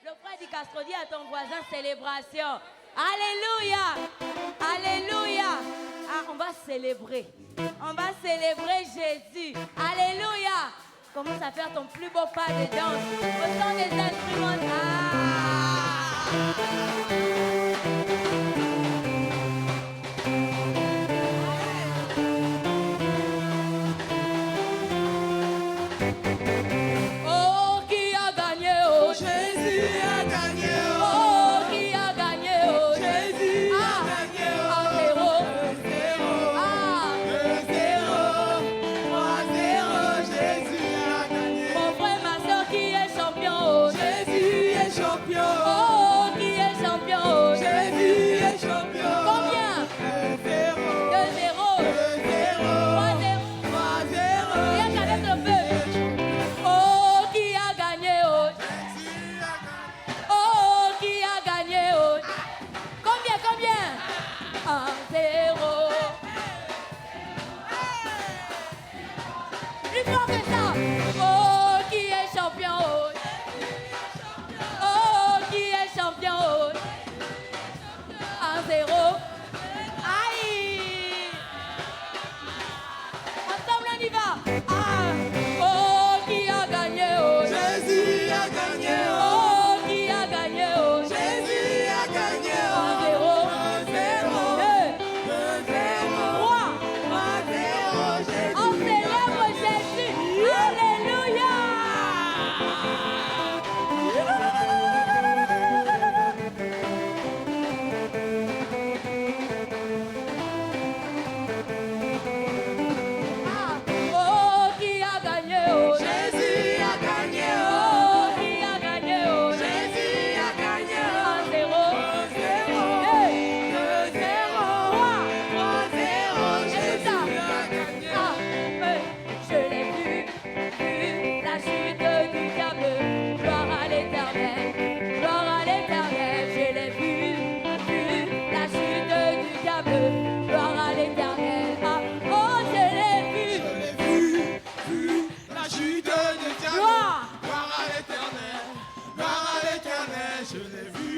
Le frère dit Castro, dis à ton voisin célébration. Alléluia. Alléluia. Ah, on va célébrer. On va célébrer Jésus. Alléluia. Commence à faire ton plus beau pas de danse. Autant des instruments. Oh, qui a gagné? Oh, Jésus a gagné. oh, qui a gagné? Oh, Jésus a ah, gagné. ah, zéro. 3-0, Jésus a gagné. Mon frère, ma soeur, qui est champion? Oh, Jésus est champion. oh, qui est champion? Oh, Jésus est champion. combien? 2-0, 2-0. 3-0. 3-0. Rien qu'avec le feu. Oh, qui a gagné? Oh, Jésus a gagné. oh, qui a gagné? Oh, combien? 1-0. Plus fort que ça. Oh, qui est champion? Oh, oh, qui est champion? Oh, 1-0. Aïe. Ensemble, on y va. Ah. Oh, qui a gagné? Oh, Jésus a gagné. oh, qui a gagné? Oh, Jésus a gagné. 1-0. 2. 3. 3-0. On célèbre Jésus. Alléluia. Ah. Oh, qui a gagné? Oh, Jésus a gagné. oh, qui a gagné? Oh, Jésus a gagné. 1-0. 3-0. Jésus a gagné. Ah, je l'ai vu, la chute du diable, gloire à l'éternel, je l'ai vu, la chute du diable, gloire à l'éternel, ah, oh, je l'ai vu, La chute du diable. gloire, Gloire à l'éternel. Gloire à l'éternel. Je l'ai vu.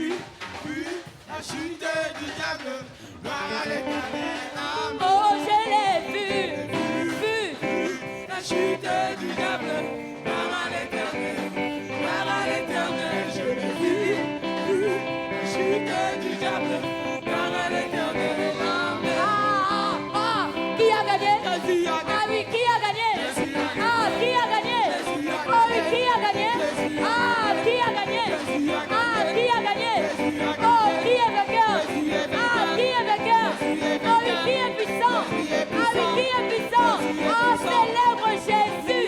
La chute du diable. Gloire à l'éternel. Amen. oh, je l'ai vu, La chute du diable. Gloire à l'éternel. Gloire à l'éternel. Je l'ai vu. La chute du diable. Gloire à l'éternel. Amen. qui a gagné? Jésus a gagné. Ah oui, qui a gagné? Jésus a gagné. Ah, qui a gagné? Jésus a Oh oui, gagné. qui a gagné? Jésus a Ah, qui a gagné? Jésus a Ah, gagné. qui a gagné? Jésus a Oh, gagné. qui est vainqueur? Jésus est vainqueur. Ah, qui est vainqueur? Jésus est Oh oui, vainqueur. qui est puissant? Jésus est Ah oui, puissant. qui est puissant? Jésus est Oh, puissant. célèbre Jésus.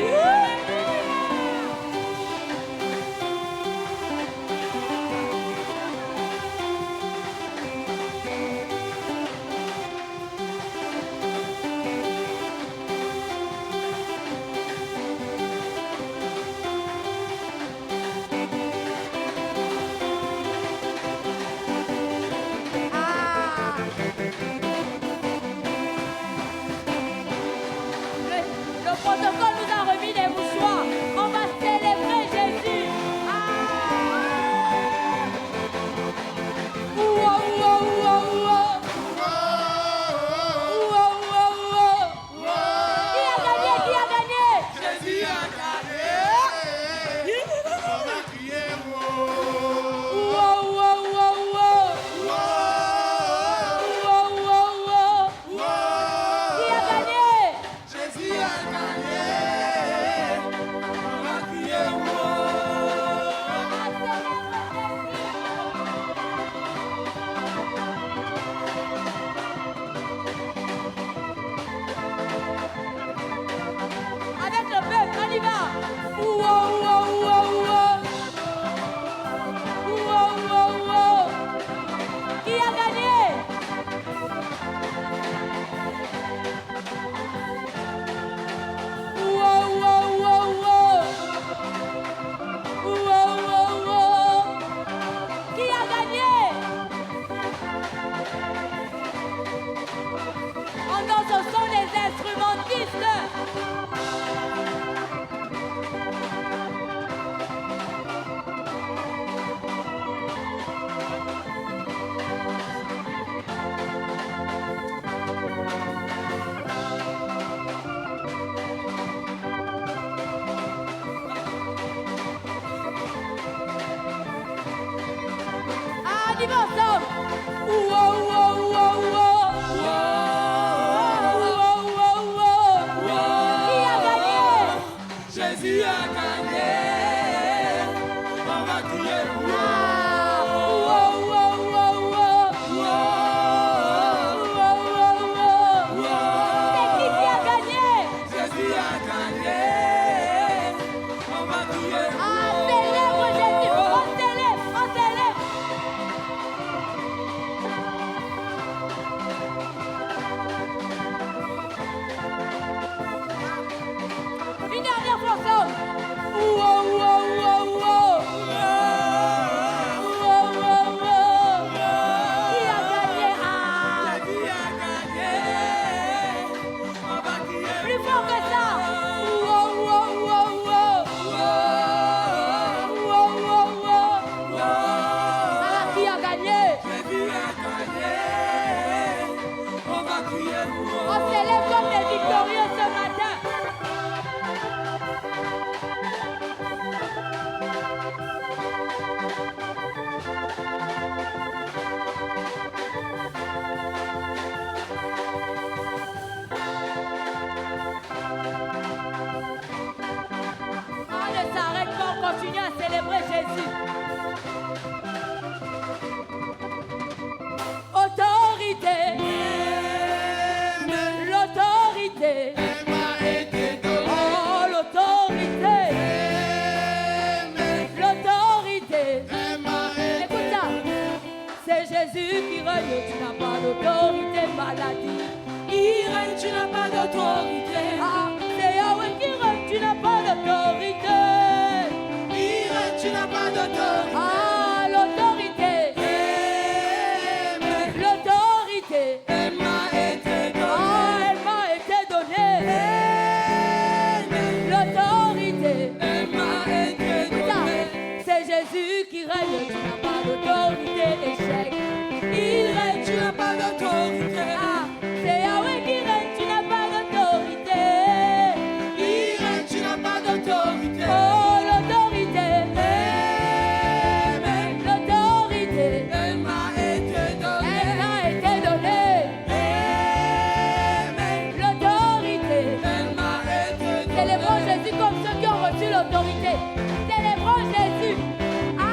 vivre ensemble. Ouh, ouh, ouh, ouh, ouh. Qui a gagné? Jésus a gagné. On va crier. C'est qui a gagné? Jésus a gagné. On va crier. Ah, célèbre Jésus. On célèbre, on célèbre. Une dernière fois ensemble. Ouh, ouh, ouh, ouh, ouh. Qui a gagné? Ah, Jésus a gagné. On va crier. plus fort que ça. Ouh, ouh, ouh, ouh, ouh. Ouh, ouh, ouh. Ah, qui a gagné? Jésus a gagné. On va crier. On célèbre comme des victorieux ce matin. On ne s'arrête pas, on continue à célébrer Jésus. Autorité, l'autorité, m'a été donné. oh l'autorité, l'autorité. Écoute ça, c'est Jésus qui règne, tu n'as pas d'autorité, maladie. Il règne, tu n'as pas d'autorité. Ah, c'est Yahweh qui règne, tu n'as pas d'autorité. Il règne, tu n'as pas d'autorité. Ah, l'autorité, l'autorité. Elle m'a été Ah, donnée. elle m'a été donnée. L'autorité. Elle m'a été Ça, donnée. c'est Jésus qui règne, tu n'as pas d'autorité, échec. Il règne, Tu n'as pas d'autorité. ah, c'est Yahweh qui règne, tu n'as pas d'autorité. Il règne, tu n'as pas d'autorité. Oh, l'autorité. L'autorité. Elle m'a été Elle donnée. m'a été donnée. L'autorité. Elle m'a été donnée. Célébrons Jésus comme ceux qui ont reçu l'autorité. Célébrons Jésus. Ah!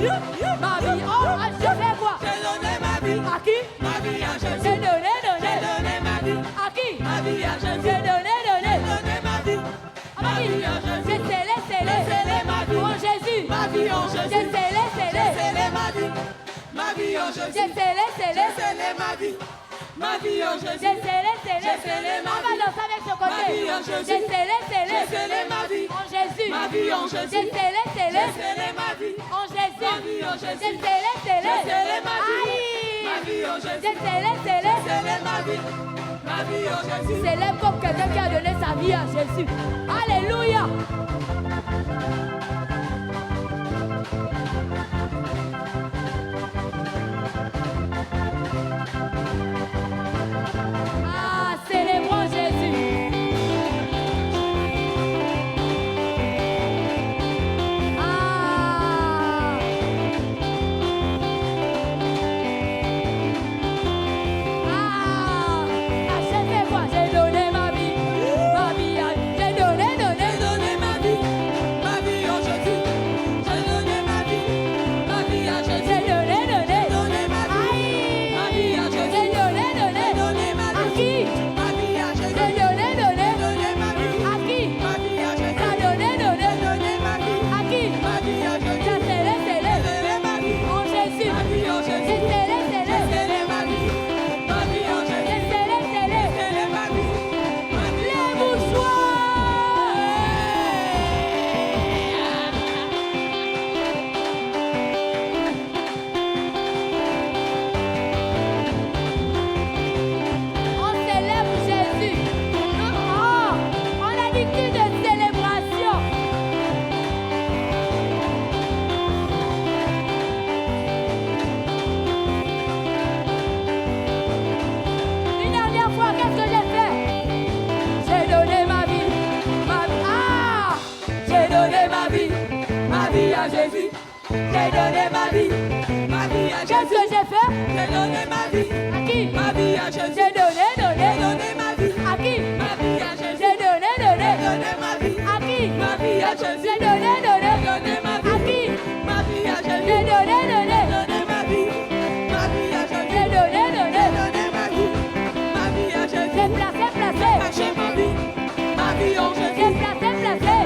vie. Ma vie, oh, je fais quoi? J'ai donné ma vie. À qui? Ma vie à J'ai Jésus. donné, J'ai donné ma vie. À qui? Ma vie à J'ai Jésus. donné, J'ai donné ma vie. Ma vie, j'ai scellé ma vie. en Jésus. Ma vie en J'ai Jésus. scellé J'ai scellé ma vie. Ma vie en Jésus. J'ai scellé J'ai scellé ma vie. Ma vie en Jésus. J'ai scellé ma On va vie. danser avec ce Ma côté. vie en Jésus. J'ai scellé J'ai scellé ma vie. en Jésus. Ma vie en Jésus. J'ai scellé J'ai scellé ma vie. en Jésus. Ma vie en Jésus. J'ai scellé J'ai scellé ma vie. Aïe. Ma vie en Jésus. J'ai scellé J'ai scellé ma vie. Ma vie en Jésus. Célèbre comme quelqu'un qui a donné sa vie à Jésus. Alléluia. Ah, célébrons Jésus. Ah. Ah, j'ai fait quoi? J'ai donné ma vie. Ma vie, j'ai donné. J'ai donné ma vie. Ma vie en Jésus. J'ai donné ma vie. Ma vie à Jésus. J'ai donné. J'ai donné ma vie. Aïe. Ma vie à Jésus. J'ai donné. J'ai donné ma À vie. qui? Ma vie à Jésus. J'ai donné. J'ai donné ma vie. À qui? Ma vie à Jésus. T'as donné. J'ai donné ma vie. À qui? Ma vie à Jésus. J'ai scellé. J'ai scellé ma vie. En Jésus. Ma vie en J'ai Jésus. scellé. J'ai scellé ma vie. Ma vie en J'ai Jésus. scellé. J'ai scellé ma vie. Ma vie Les en Jésus. mouchoirs. On célèbre Jésus. Oh, on a dit de célébration. Une dernière fois, qu'est-ce que j'ai fait? J'ai donné ma vie. Ah! J'ai donné ma vie. Ma vie à Jésus. J'ai donné ma vie. Ma vie à Qu'est-ce Jésus. que j'ai fait? J'ai donné ma vie. À qui? Ma vie à Jésus. J'ai donné. J'ai donné ma vie. À qui? Ma vie à Jésus. J'ai donné. J'ai donné ma vie. À qui? Ma vie à Jésus. J'ai donné. J'ai donné ma À vie. qui? Ma vie à Jésus. J'ai donné. J'ai donné ma vie. Ma vie à Jésus. J'ai donné. J'ai donné ma vie. Ma vie à Jésus. J'ai placé. Caché ma vie. Ma vie en J'ai Jésus. placé.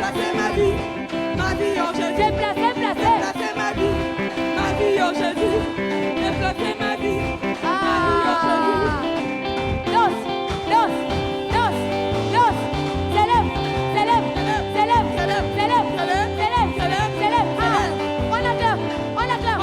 Placé ma vie. Ma vie en J'ai Jésus. placé. Placé ma vie. Ma vie en Jésus. J'ai placé ma vie. Ma vie en Jésus. Ah! Dos. Célèbre. Ah! On acclame.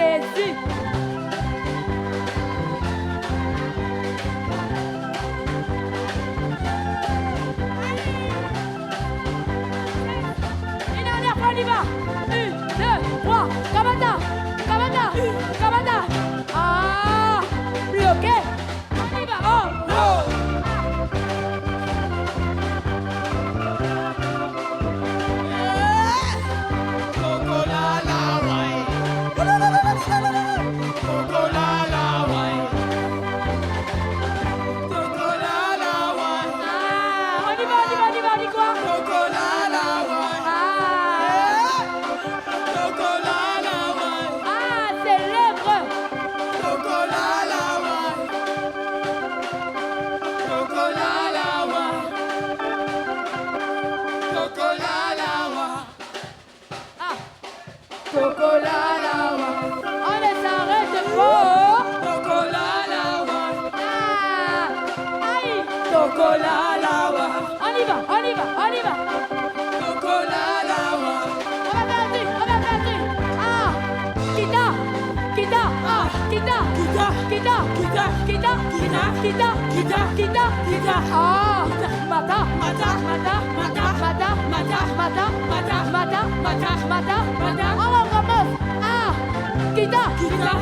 Jésus. Une dernière fois, on y va. 1, 2, 3. Kamata, Kamata, Kamata. Ah, bloqué. On y va. Oh, oh. On ne s'arrête pas. Aïe. On y va, on y va, on y va. On va faire un truc. Ah, Kita, Kita, ah, Kita, Kita, Kita, Kita, Kita. Ah, Mata, Mata. On recommence. Ah, Kita, ah, Mata.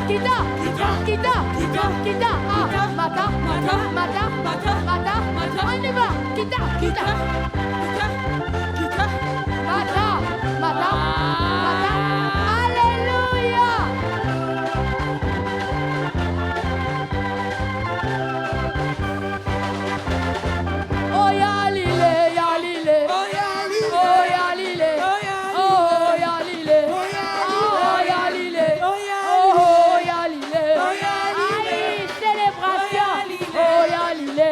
On y va, Kita. Mata. Alléluia. Oh, ya lile. Oh, ya lile. Aïe, célébration. Oh, ya lile.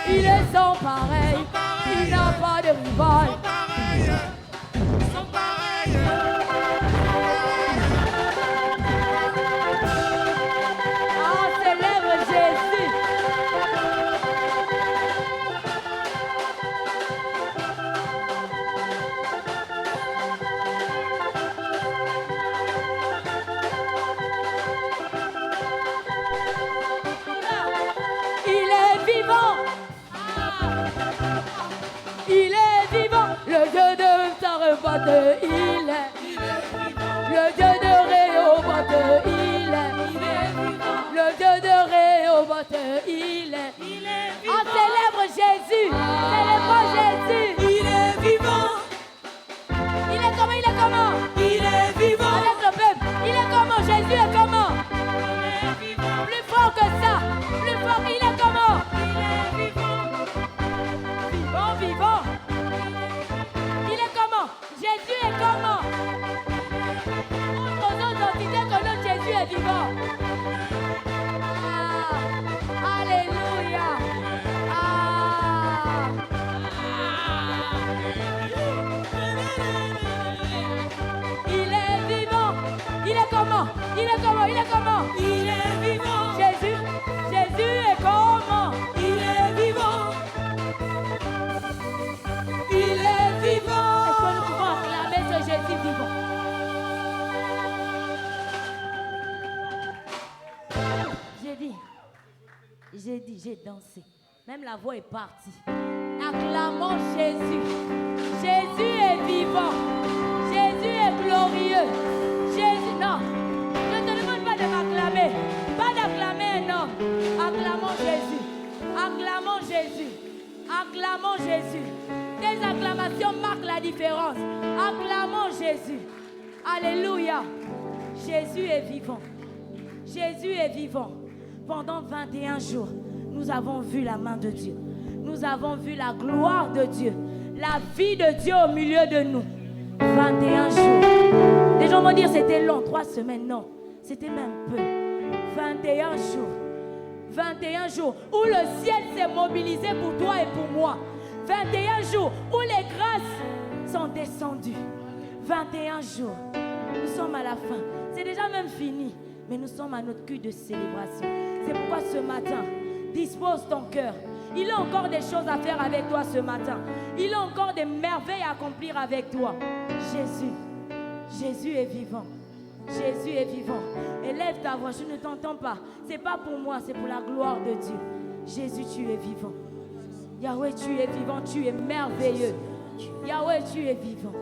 Il est sans pareil, il n'a pas de rival. Ah, célèbre Jésus. Il est vivant. Il est vivant, le Dieu de Sarepate, il est. Le Dieu de Réhoboth, il est. Le Dieu de Réhoboth, il est. On célèbre Jésus, célèbre Jésus. Il est vivant. Il est comment, il est comment? Il est vivant. Avec le peuple, il est comment? Jésus est comment? Plus fort que ça, plus fort, il est comment? Vivant. Il est comment? Jésus est comment? Nos autres entités que notre Jésus est vivant. Ah, alléluia. Ah. Il est vivant. Il est comment? Il est comment? Il est comment? Il est vivant. Jésus est comment? Il est vivant. Il est vivant. Est-ce que nous pouvons dit, j'ai dansé. Même la voix est partie. Acclamons Jésus. Jésus est vivant. Jésus est glorieux. Jésus, non. Je ne te demande pas de m'acclamer. Pas d'acclamer un homme. Acclamons Jésus. Acclamons Jésus. Acclamons Jésus. Tes acclamations marquent la différence. Acclamons Jésus. Alléluia. Jésus est vivant. Jésus est vivant. Pendant 21 jours, nous avons vu la main de Dieu. Nous avons vu la gloire de Dieu. La vie de Dieu au milieu de nous. 21 jours. Les gens vont dire c'était long, 3 semaines. Non, c'était même peu. 21 jours. 21 jours où le ciel s'est mobilisé pour toi et pour moi. 21 jours où les grâces sont descendues. 21 jours. Nous sommes à la fin. C'est déjà même fini. Mais nous sommes à notre cul de célébration. C'est pourquoi ce matin, dispose ton cœur. Il a encore des choses à faire avec toi ce matin. Il a encore des merveilles à accomplir avec toi. Jésus est vivant. Jésus est vivant. Élève ta voix, je ne t'entends pas. Ce n'est pas pour moi, c'est pour la gloire de Dieu. Jésus, tu es vivant. Yahweh, tu es vivant, tu es merveilleux. Yahweh, tu es vivant.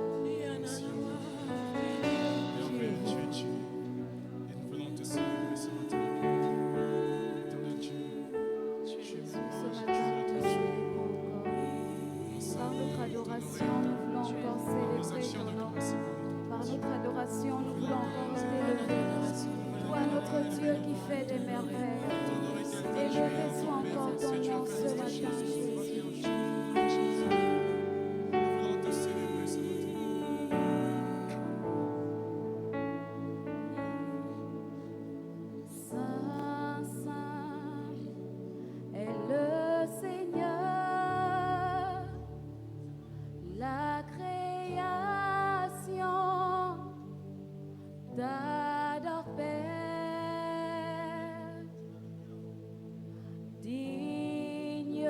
Dieu qui fait des merveilles. Élevé soit encore ton nom ce matin, Jésus. Saint, Saint est le Seigneur, la création t'adore, Père. Digne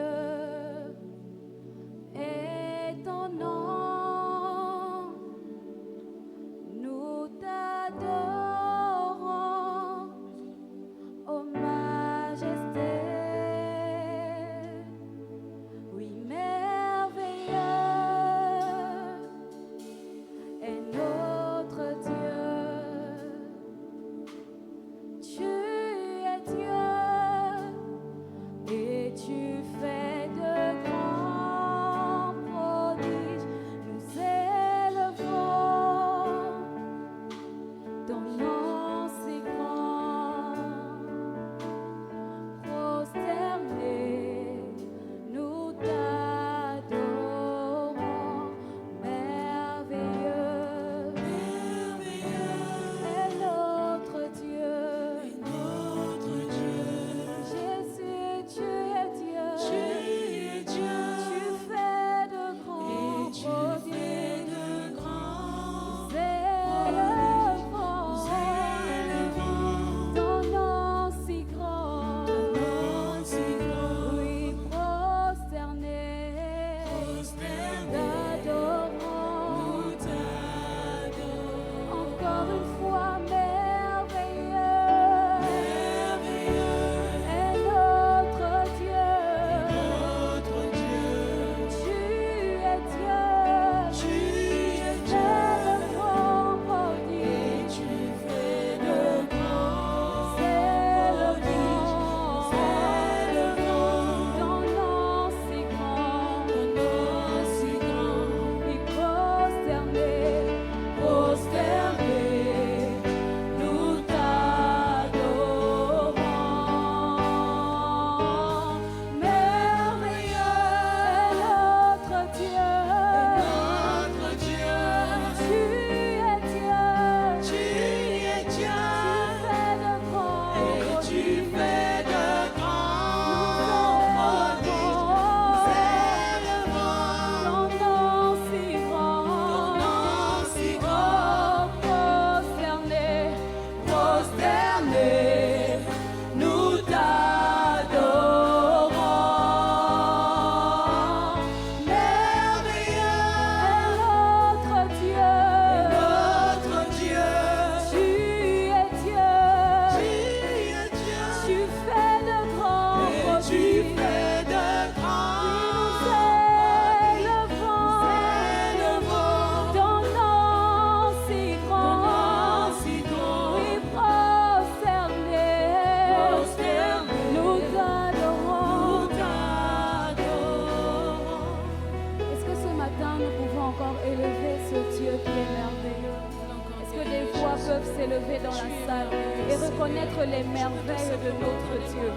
peuvent s'élever dans la salle et reconnaître les merveilles de notre Dieu.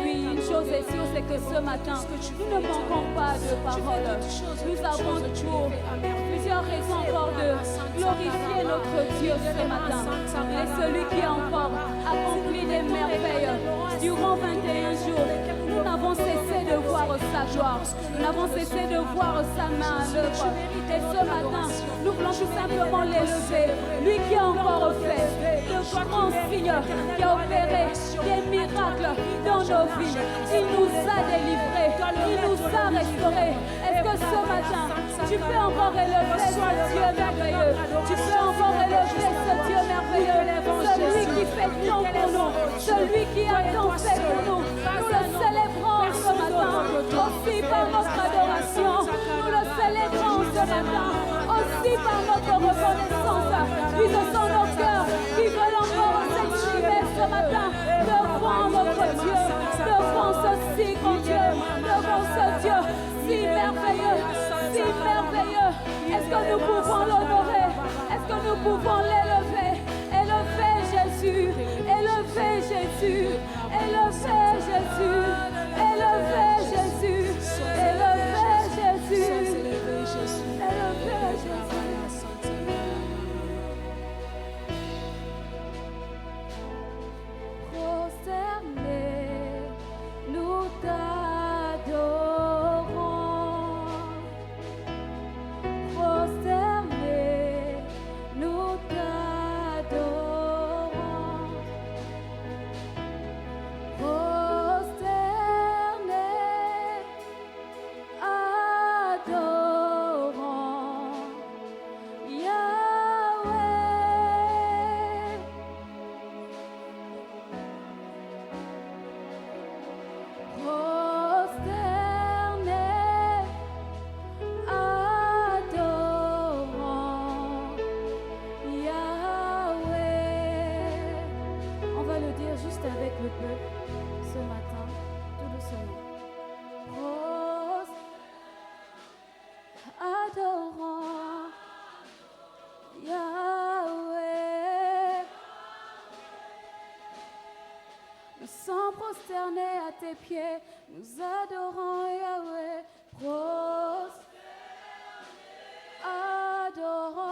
Oui, une chose est sûre, c'est que ce matin, nous ne manquons pas de paroles. Nous avons pour plusieurs raisons encore de glorifier notre Dieu ce matin. Et celui qui a encore accompli des merveilles durant 21 jours. Nous n'avons cessé de voir sa gloire. Nous n'avons cessé de voir sa main à l'œuvre. Et ce matin, nous voulons tout simplement l'élever. Lui qui a encore fait de grands signes, qui a opéré des miracles dans nos vies. Il nous a délivrés. Il nous a restaurés. Est-ce que ce matin, tu peux encore élever ce Dieu merveilleux? Tu peux encore élever ce Dieu merveilleux. Celui qui fait tant pour nous. Celui qui a tant fait pour nous. Nous le célébrons ce matin. Aussi par notre adoration. Nous le célébrons ce matin. Aussi par notre reconnaissance. Oui, ce sont nos cœurs qui veulent encore s'exprimer ce matin devant notre Dieu. Devant ce si grand Dieu. Devant ce Dieu si merveilleux. Si merveilleux. Est-ce que nous pouvons l'honorer? Est-ce que nous pouvons l'élever? Élever Jésus. Élever Jésus. Élever Jésus. Élever Jésus. Élever Jésus. Élever Jésus. Prosternés, nous t'adorons. Prosternés, nous t'adorons. Prosternés, adorons Yahweh. Prosternés, adorons Yahweh. On va le dire juste avec le peuple ce matin, tout doucement. Adorons Yahweh. Nous sommes prosternés à tes pieds, nous adorons Yahweh. Adorons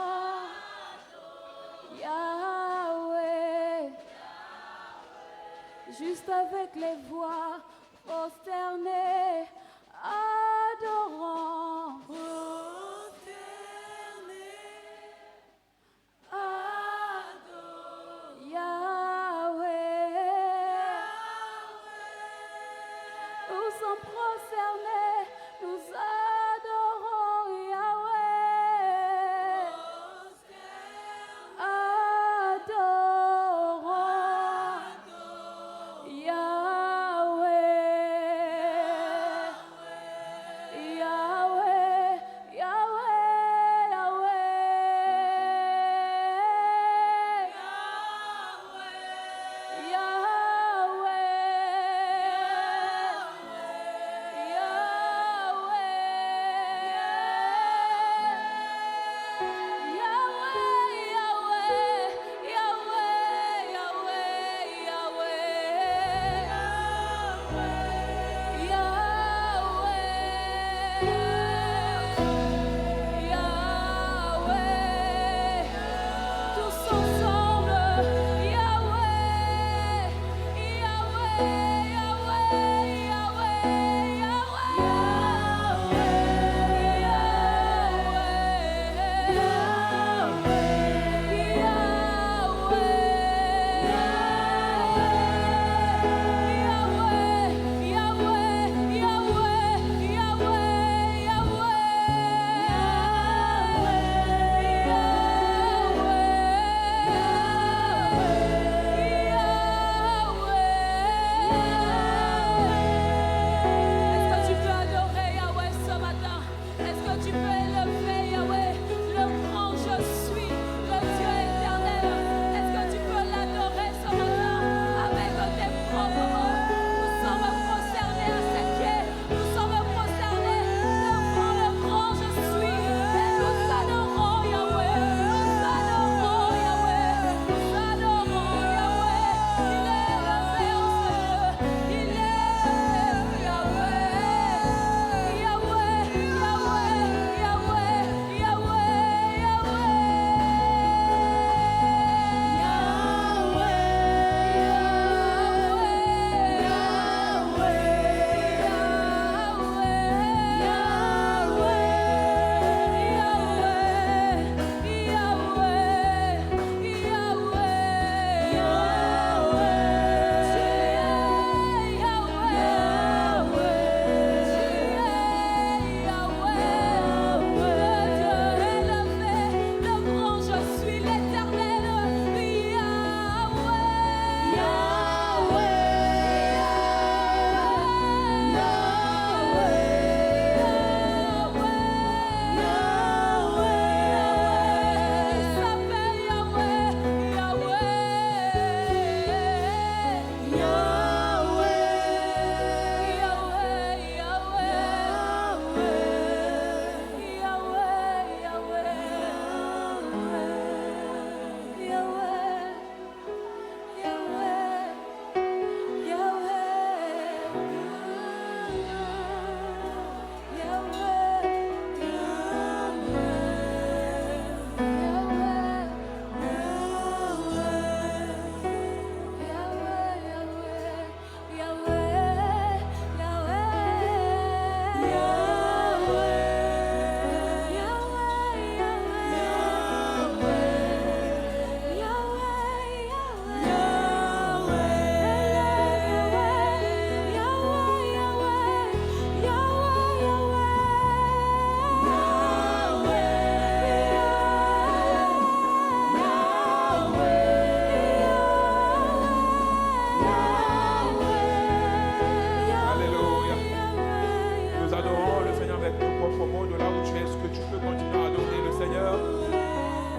Yahweh. Juste avec les voix prosternés, adorons. Yahweh. Nous sommes prosternés, nous adorons Yahweh. Adorons Yahweh.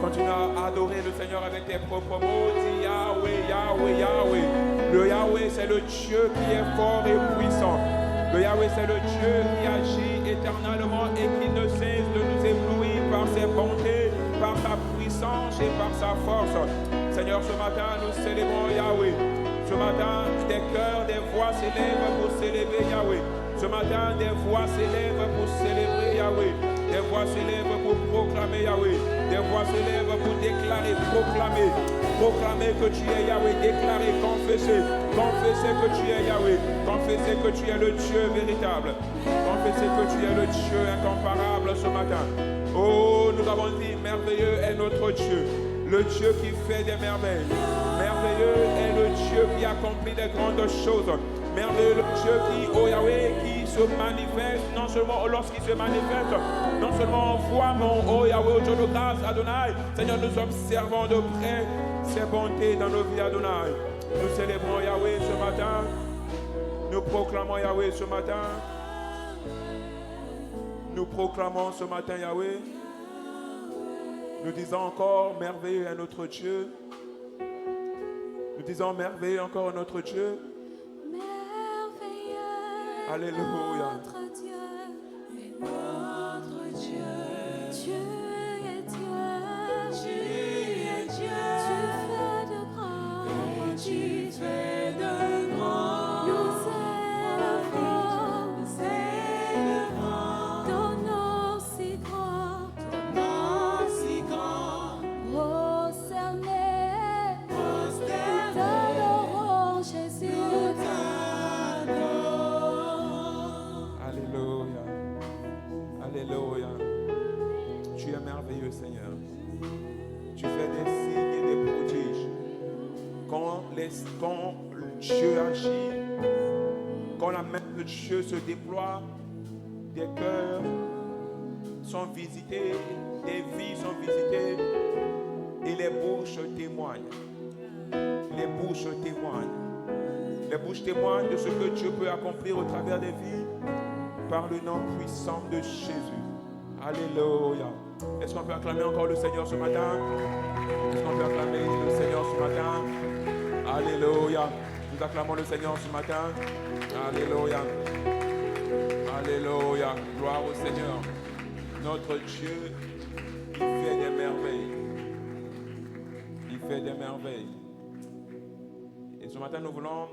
Continue à adorer le Seigneur avec tes propres mots. Dis Yahweh, Yahweh, Yahweh. Le Yahweh, c'est le Dieu qui est fort et puissant. Le Yahweh, c'est le Dieu qui agit éternellement et qui ne cesse de nous éblouir par ses bontés, par sa puissance et par sa force. Seigneur, ce matin, nous célébrons Yahweh. Ce matin, des cœurs, des voix s'élèvent pour célébrer Yahweh. Ce matin, des voix s'élèvent pour célébrer Yahweh. Des voix s'élèvent pour proclamer Yahweh. Des voix s'élèvent pour déclarer, proclamer. Proclamer que tu es Yahweh. Déclarer, confesser. Confesser que tu es Yahweh. Confesser que tu es le Dieu véritable. Confesser que tu es le Dieu incomparable ce matin. Oh, nous avons dit, merveilleux est notre Dieu. Le Dieu qui fait des merveilles. Merveilleux est le Dieu qui accomplit des grandes choses. Merveilleux le Dieu qui, oh Yahweh, qui se manifeste, non seulement lorsqu'il se manifeste, non seulement on voit mon oh Yahweh, au Dieu de grâce, Adonai. Seigneur, nous observons de près ses bontés dans nos vies, Adonai. Nous célébrons Yahweh ce matin. Nous proclamons Yahweh ce matin. Nous proclamons ce matin Yahweh. Nous disons encore, merveilleux est notre Dieu. Nous disons, merveilleux encore notre Dieu. Merveilleux. Alléluia. Notre Dieu. Et notre Dieu. Dieu est Dieu. Tu es Dieu. Tu fais de grands. Tu fais de grands. Nous élevons. Nous élevons. Ton nom si grand. Ton nom si grand. Prosterné. Nous t'adorons, Jésus. Alléluia. Alléluia. Tu es merveilleux, Seigneur. Tu fais des signes et des prodiges. Quand Dieu agit, quand la main de Dieu se déploie, des cœurs sont visités, des vies sont visitées et les bouches témoignent. Les bouches témoignent. Les bouches témoignent de ce que Dieu peut accomplir au travers des vies par le nom puissant de Jésus. Alléluia. Est-ce qu'on peut acclamer encore le Seigneur ce matin? Est-ce qu'on peut acclamer le Seigneur ce matin? Alléluia. Nous acclamons le Seigneur ce matin. Alléluia. Alléluia. Gloire au Seigneur. Notre Dieu, il fait des merveilles. Il fait des merveilles. Et ce matin, nous voulons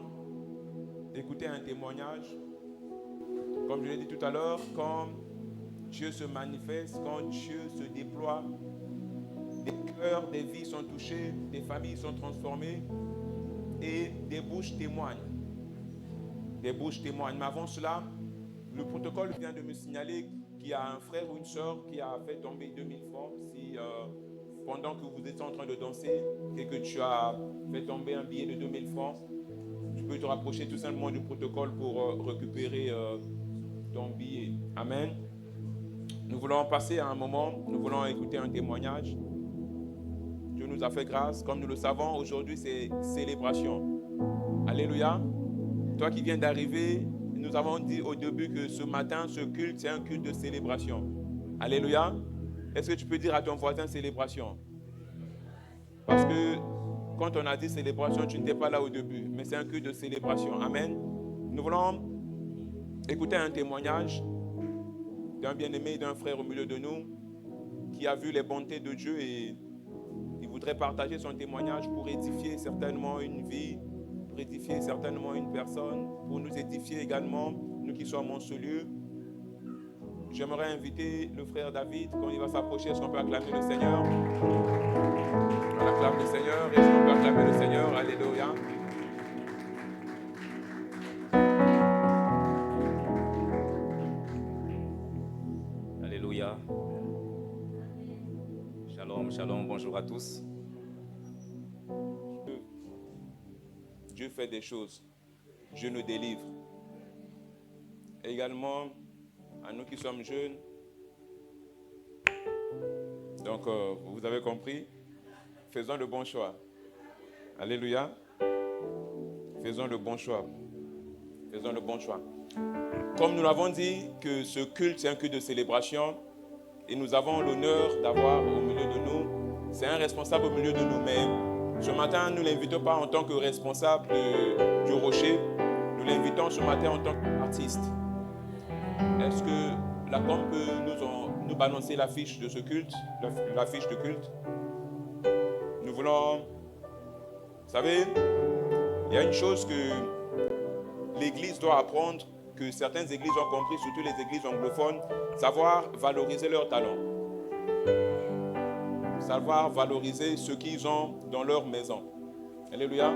écouter un témoignage. Comme je l'ai dit tout à l'heure, quand Dieu se manifeste, quand Dieu se déploie, des cœurs, des vies sont touchées, des familles sont transformées et des bouches témoignent. Des bouches témoignent. Mais avant cela, le protocole vient de me signaler qu'il y a un frère ou une soeur qui a fait tomber 2000 francs. Si pendant que vous étiez en train de danser et que tu as fait tomber un billet de 2000 francs, tu peux te rapprocher tout simplement du protocole pour récupérer ton billet. Amen. Nous voulons passer à un moment, nous voulons écouter un témoignage. Dieu nous a fait grâce. Comme nous le savons, aujourd'hui c'est célébration. Alléluia. Toi qui viens d'arriver, nous avons dit au début que ce matin, ce culte, c'est un culte de célébration. Alléluia. Est-ce que tu peux dire à ton voisin célébration? Parce que quand on a dit célébration, tu n'étais pas là au début, mais c'est un culte de célébration. Amen. Nous voulons écouter un témoignage d'un bien-aimé, d'un frère au milieu de nous qui a vu les bontés de Dieu et il voudrait partager son témoignage pour édifier certainement une vie, pour édifier certainement une personne, pour nous édifier également, nous qui sommes en ce lieu. J'aimerais inviter le frère David, quand il va s'approcher, est-ce qu'on peut acclamer le Seigneur? On acclame le Seigneur, est-ce qu'on peut acclamer le Seigneur? Alléluia. Alléluia. Shalom, shalom, bonjour à tous. Dieu fait des choses. Dieu nous délivre. Et également, à nous qui sommes jeunes. Donc, vous avez compris. Faisons le bon choix. Alléluia. Faisons le bon choix. Faisons le bon choix. Comme nous l'avons dit, que ce culte, c'est un culte de célébration. Et nous avons l'honneur d'avoir au milieu de nous c'est un responsable au milieu de nous-mêmes. Ce matin, nous ne l'invitons pas en tant que responsable du rocher. Nous l'invitons ce matin en tant qu'artiste. Est-ce que la com peut nous balancer l'affiche de ce culte, l'affiche de culte? Nous voulons... Vous savez, il y a une chose que l'Église doit apprendre, que certaines églises ont compris, surtout les églises anglophones, savoir valoriser leurs talents. Savoir valoriser ce qu'ils ont dans leur maison. Alléluia.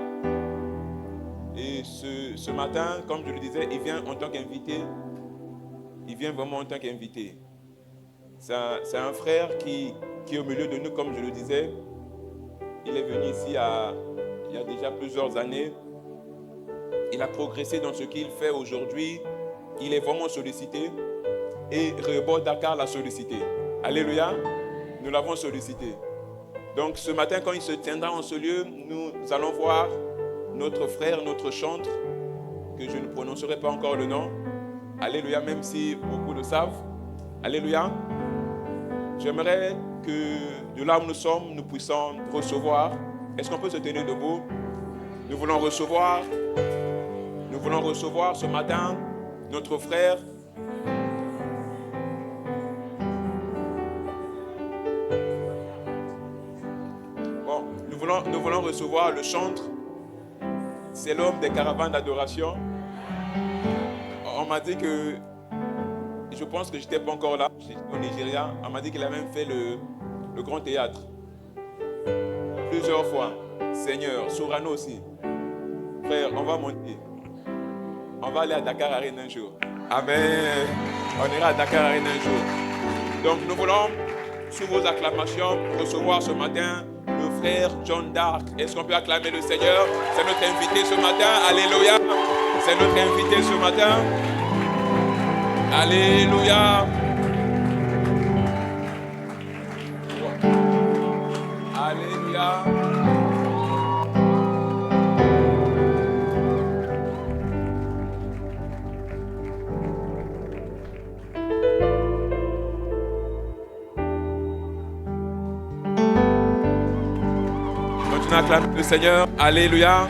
Et ce matin, comme je le disais, il vient en tant qu'invité. Il vient vraiment en tant qu'invité. C'est un frère qui est au milieu de nous, comme je le disais. Il est venu ici il y a déjà plusieurs années. Il a progressé dans ce qu'il fait aujourd'hui. Il est vraiment sollicité. Et Rebord Dakar l'a sollicité. Alléluia. Nous l'avons sollicité. Donc ce matin, quand il se tiendra en ce lieu, nous allons voir notre frère, notre chantre, que je ne prononcerai pas encore le nom. Alléluia, même si beaucoup le savent. Alléluia. J'aimerais que de là où nous sommes, nous puissions recevoir. Est-ce qu'on peut se tenir debout? Nous voulons recevoir ce matin notre frère. Bon, nous voulons recevoir le chantre. C'est l'homme des caravanes d'adoration. On m'a dit que, je pense que je n'étais pas encore là, j'étais au Nigeria. On m'a dit qu'il a même fait le grand théâtre. Plusieurs fois. Seigneur, Sorano aussi. Frère, on va monter. On va aller à Dakar Arena un jour. Amen. On ira à Dakar Arena un jour. Donc nous voulons, sous vos acclamations, recevoir ce matin le frère John Dark. Est-ce qu'on peut acclamer le Seigneur? C'est notre invité ce matin. Alléluia. C'est notre invité ce matin. Alléluia. Alléluia. Continuez à acclamer le Seigneur. Alléluia.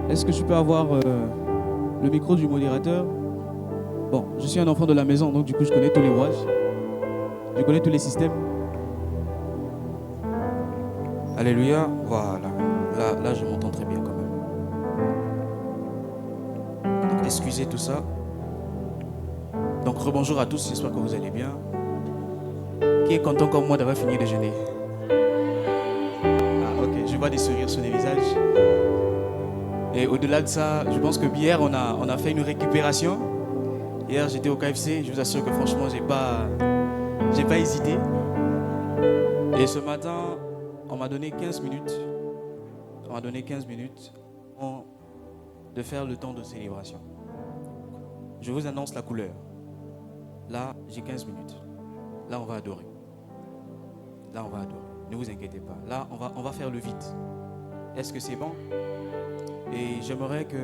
Est-ce que je peux avoir le micro du modérateur? Bon, je suis un enfant de la maison, donc du coup je connais tous les rouages. Je connais tous les systèmes. Alléluia, voilà. Là je m'entends très bien quand même. Donc, excusez tout ça. Donc rebonjour à tous, j'espère que vous allez bien. Qui est content comme moi d'avoir fini de déjeuner? Ah ok, je vois des sourires sur les visages. Et au-delà de ça, je pense que hier, on a fait une récupération. Hier, j'étais au KFC. Je vous assure que franchement, j'ai pas hésité. Et ce matin, on m'a donné 15 minutes. On m'a donné 15 minutes de faire le temps de célébration. Je vous annonce la couleur. Là, j'ai 15 minutes. Là, on va adorer. Là, on va adorer. Ne vous inquiétez pas. Là, on va faire le vite. Est-ce que c'est bon? Et j'aimerais que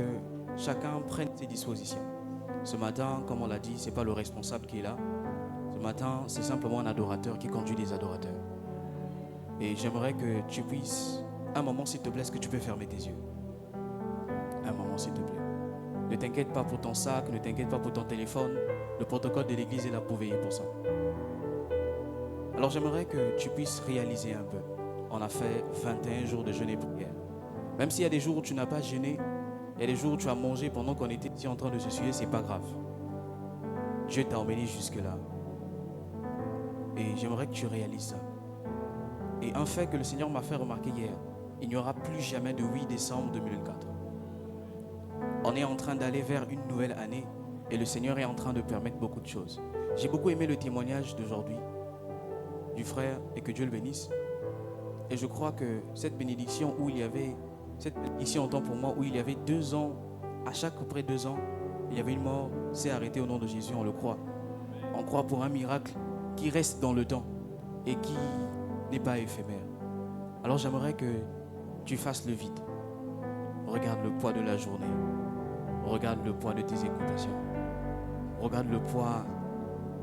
chacun prenne ses dispositions. Ce matin, comme on l'a dit, ce n'est pas le responsable qui est là. Ce matin, c'est simplement un adorateur qui conduit des adorateurs. Et j'aimerais que tu puisses, un moment s'il te plaît, est-ce que tu peux fermer tes yeux? Un moment s'il te plaît. Ne t'inquiète pas pour ton sac, ne t'inquiète pas pour ton téléphone. Le protocole de l'église est là pour veiller pour ça. Alors j'aimerais que tu puisses réaliser un peu. On a fait 21 jours de jeûne et prière. Même s'il y a des jours où tu n'as pas jeûné, Il y a des jours où tu as mangé pendant qu'on était ici en train de se suer, c'est pas grave. Dieu t'a emmené jusque-là. Et j'aimerais que tu réalises ça. Et un fait que le Seigneur m'a fait remarquer hier, il n'y aura plus jamais de 8 décembre 2024. On est en train d'aller vers une nouvelle année et le Seigneur est en train de permettre beaucoup de choses. J'ai beaucoup aimé le témoignage d'aujourd'hui du frère et que Dieu le bénisse. Et je crois que cette bénédiction où il y avait, cette bénédiction en temps pour moi où il y avait 2 ans, à chaque près 2 ans, il y avait une mort, s'est arrêtée au nom de Jésus, on le croit. On croit pour un miracle qui reste dans le temps et qui n'est pas éphémère. Alors j'aimerais que tu fasses le vide. Regarde le poids de la journée. Regarde le poids de tes écoutations. Regarde le poids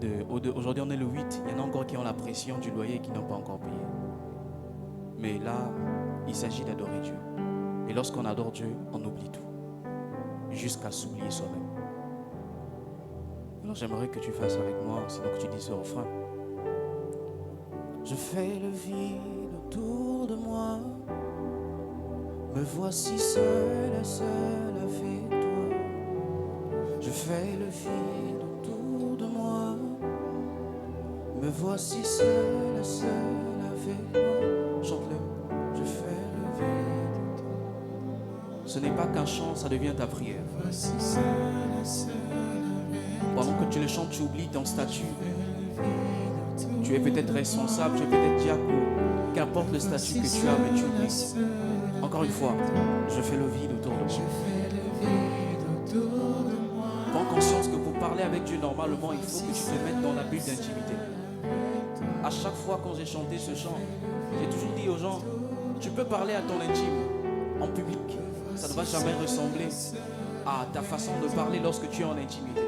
de... Aujourd'hui on est le 8, il y en a encore qui ont la pression du loyer et qui n'ont pas encore payé. Mais là, il s'agit d'adorer Dieu. Et lorsqu'on adore Dieu, on oublie tout. Jusqu'à s'oublier soi-même. Alors j'aimerais que tu fasses avec moi, sinon que tu dis ce refrain. Je fais le vide autour de moi. Me voici seul avec toi. Je fais le vide autour de moi. Me voici seul avec moi. Chante-le. Je fais le vide. Ce n'est pas qu'un chant, ça devient ta prière. Voici seul pendant que tu le chantes, tu oublies ton statut. Tu es peut-être responsable, tu es peut-être diacre, qu'importe le statut que tu as, mais tu oublies. Encore une fois, je fais le vide autour de moi. Prends conscience que pour parler avec Dieu normalement, il faut que tu te mettes dans la bulle d'intimité. À chaque fois quand j'ai chanté ce chant, j'ai toujours dit aux gens, tu peux parler à ton intime en public. Ça ne va jamais ressembler à ta façon de parler lorsque tu es en intimité.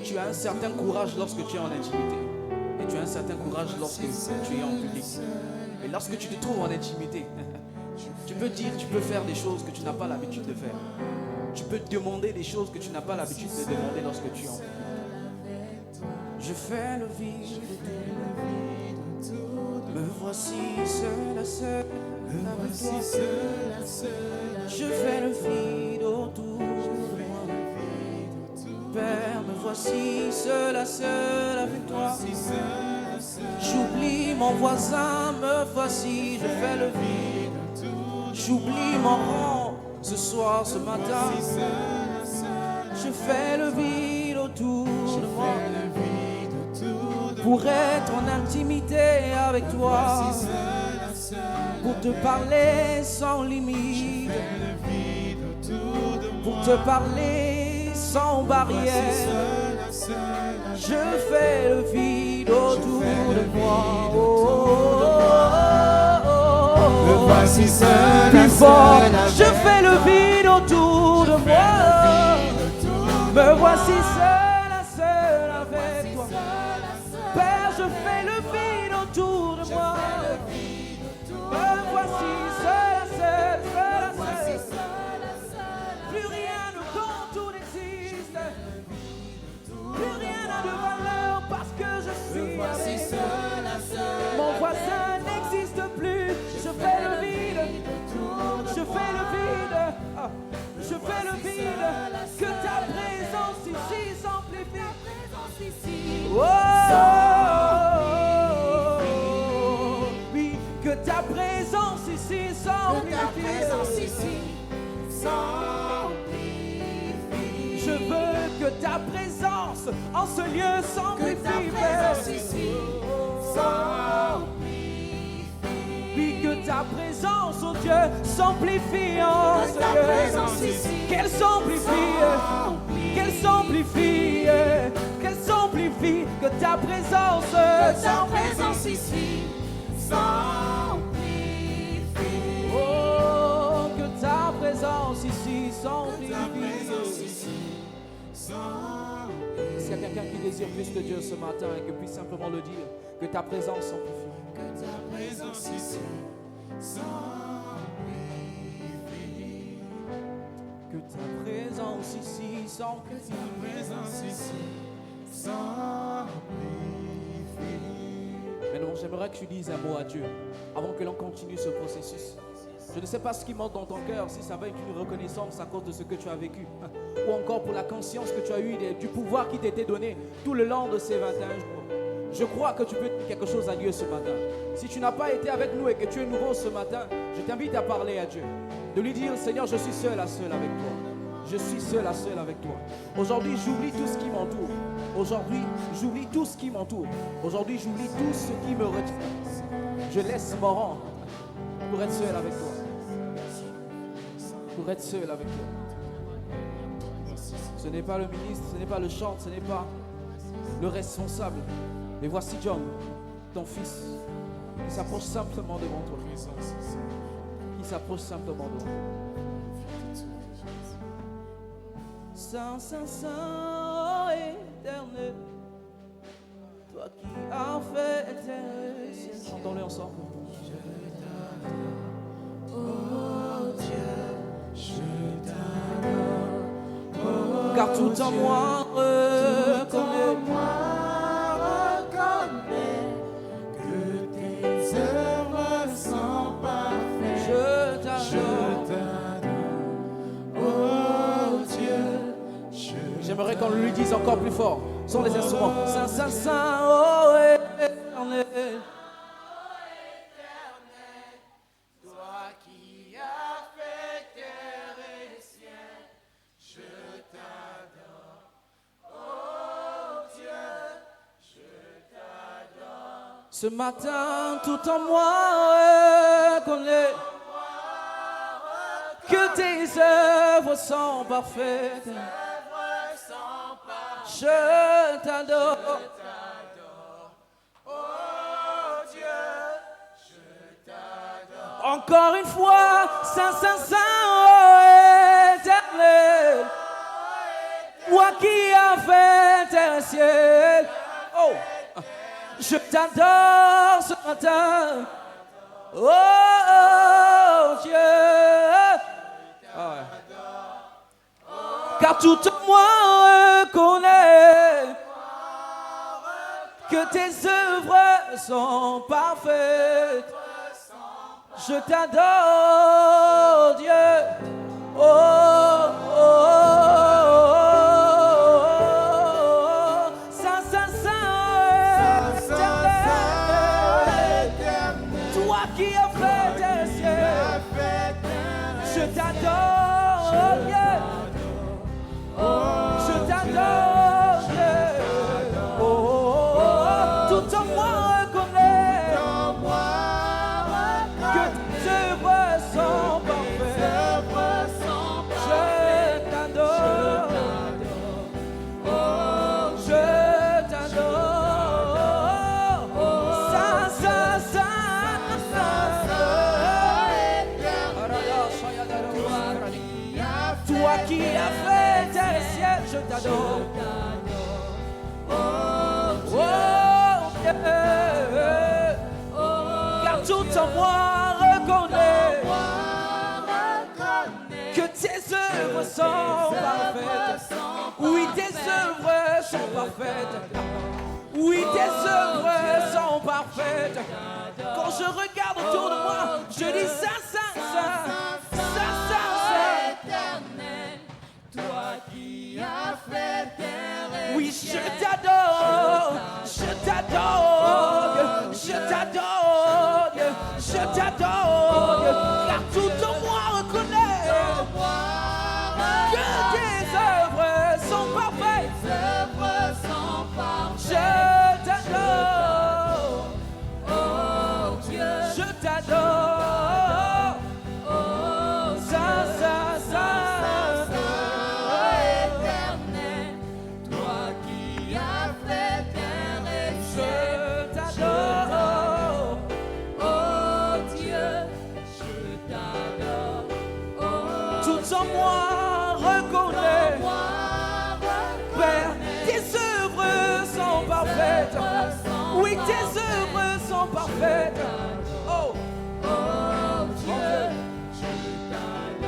Tu as un certain courage lorsque tu es en intimité. Et tu as un certain courage lorsque tu es en public. Et lorsque tu te trouves en intimité, tu peux dire, tu peux faire des choses que tu n'as pas l'habitude de faire. Tu peux demander des choses que tu n'as pas l'habitude de demander lorsque tu es en public. Je fais le vide. Me voici seul avec toi. Je fais le vide autour de moi. Père, me voici seul avec toi. J'oublie mon voisin, me voici, je fais le vide. J'oublie mon rang ce soir, ce matin. Je fais le vide autour de moi. Pour être en intimité avec toi. Pour te parler sans limite. Pour te parler sans barrière. Je fais le vide autour de moi. Oh, oh, oh, oh. Me voici seul, plus fort. Je fais le vide autour de moi. Me voici seul avec toi. Père, je fais le vide autour de moi. Me voici seul. Plus rien ne compte, tout n'existe. Plus rien n'a de valeur parce que je suis avec toi. Mon voisin n'existe plus. Je fais le vide. Je fais le vide. Je fais le vide. Que ta présence ici s'amplifie. Oui, que ta présence ici s'amplifie. Je veux que ta présence en ce lieu s'amplifie. Oui, que ta présence, oh Dieu, s'amplifie en ce lieu. Qu'elle s'amplifie, qu'elle s'amplifie, qu'elle s'amplifie. Que ta présence ici s'amplifie. Oh, que ta présence ici s'amplifie. Est-ce qu'il y a quelqu'un qui désire plus de Dieu ce matin et que puisse simplement le dire? Que ta présence s'amplifie. Que ta présence ici s'amplifie. Que ta présence ici s'amplifie. Que ta présence ici s'amplifie. Maintenant, j'aimerais que tu dises un mot à Dieu avant que l'on continue ce processus. Je ne sais pas ce qui monte dans ton cœur, si ça va être une reconnaissance à cause de ce que tu as vécu, ou encore pour la conscience que tu as eue du pouvoir qui t'était donné tout le long de ces 21 jours. Je crois que tu peux dire quelque chose à Dieu ce matin. Si tu n'as pas été avec nous et que tu es nouveau ce matin, je t'invite à parler à Dieu. De lui dire, Seigneur, je suis seul à seul avec toi. Je suis seul à seul avec toi. Aujourd'hui, j'oublie tout ce qui m'entoure. Aujourd'hui, j'oublie tout ce qui m'entoure. Aujourd'hui, j'oublie tout ce qui me retient. Je laisse mon rang pour être seul avec toi. Pour être seul avec toi. Ce n'est pas le ministre, ce n'est pas le chantre, ce n'est pas le responsable. Mais voici John, ton fils, qui s'approche simplement devant toi. Qui s'approche simplement devant toi. Saint, Saint, Saint, éternel, toi qui as fait éternel. Chantons-le ensemble. Oh Dieu, je t'adore. Car tout en moi reconnaît que tes œuvres sont parfaites. Je t'adore. Oh Dieu, j'aimerais qu'on lui dise encore plus fort. Ce sont les instruments. Saint, Saint, Saint, oh éternel. Ce matin, tout en moi reconnaît que tes œuvres sont parfaites. Je t'adore. Oh Dieu, je t'adore. Encore une fois, Saint, Saint, Saint, oh éternel. Moi qui as fait terre et ciel. Oh. Je t'adore ce matin. Oh, oh Dieu. Ah ouais. Car tout en moi reconnaît que tes œuvres sont parfaites. Je t'adore, Dieu. Oh, oh, oh. Je t'adore, oh yeah. Je t'adore, yeah. Oh, oh, oh. Tout en moi reconnaît que tes œuvres sont parfaites. Je t'adore, je t'adore. Ça, ça, ça, ça. Toi qui as fait terre et ciel, je t'adore. Oh, yeah. Car tout en moi reconnaît que tes œuvres sont parfaites. Oui, tes œuvres sont parfaites. Oui, tes œuvres sont parfaites. Quand je regarde autour de moi, je dis ça, ça, ça, ça, ça. Toi qui as fait terre. Oui, je t'adore, je t'adore, je t'adore, je t'adore. Car tout en moi reconnaît que tes œuvres sont parfaites. Je t'adore, oh Dieu, je t'adore. Ça, ça, ça. Oui, tes œuvres sont parfaites. Oh, oh Dieu.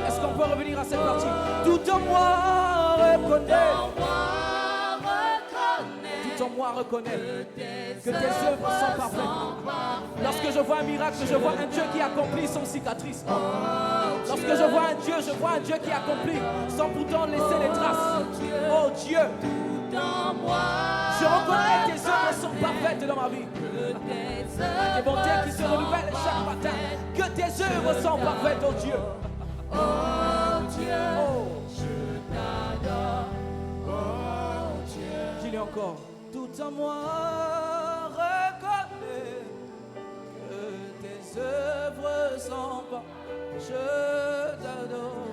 Est-ce qu'on peut revenir à cette partie? Tout en moi reconnaît. Tout en moi reconnaît que tes œuvres sont parfaites. Lorsque je vois un miracle, je vois un Dieu qui accomplit sans cicatrice. Lorsque je vois un Dieu qui accomplit sans pourtant laisser des traces. Oh Dieu, je reconnais que tes œuvres sont parfaites dans ma vie. Tes bontés qui se renouvellent chaque matin. Que tes œuvres sont parfaites, oh Dieu. Oh Dieu, Oh, je t'adore. Oh Dieu, dis-le encore. Tout en moi reconnais que tes œuvres sont parfaites. Je t'adore.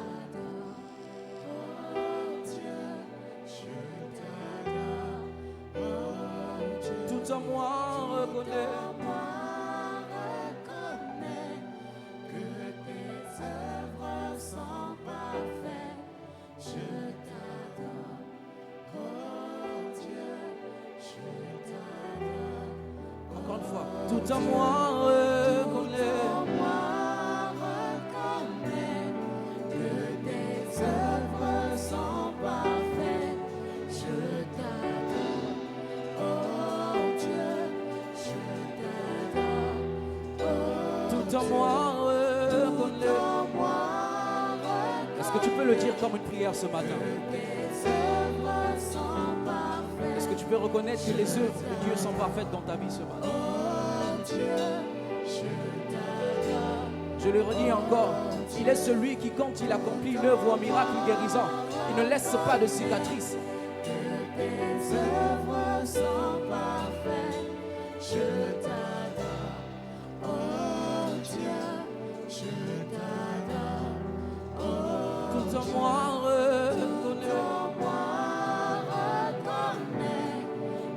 Tout en moi reconnais que tes œuvres sont parfaites. Je t'adore. Oh Dieu, je t'adore. encore une fois. Tout en moi reconnais Que tes œuvres sont parfaites. Je t'adore. Oh Dieu, je t'adore. tout en moi reconnais. Est-ce que tu peux le dire comme une prière ce matin? Est-ce que tu peux reconnaître que les œuvres de Dieu sont parfaites dans ta vie ce matin? Je le redis encore, il est celui qui, quand il accomplit une œuvre ou un miracle guérissant, il ne laisse pas de cicatrices. Tes œuvres sont parfaites. Je t'adore. Oh Dieu, je t'adore. Tout en moi Reconnais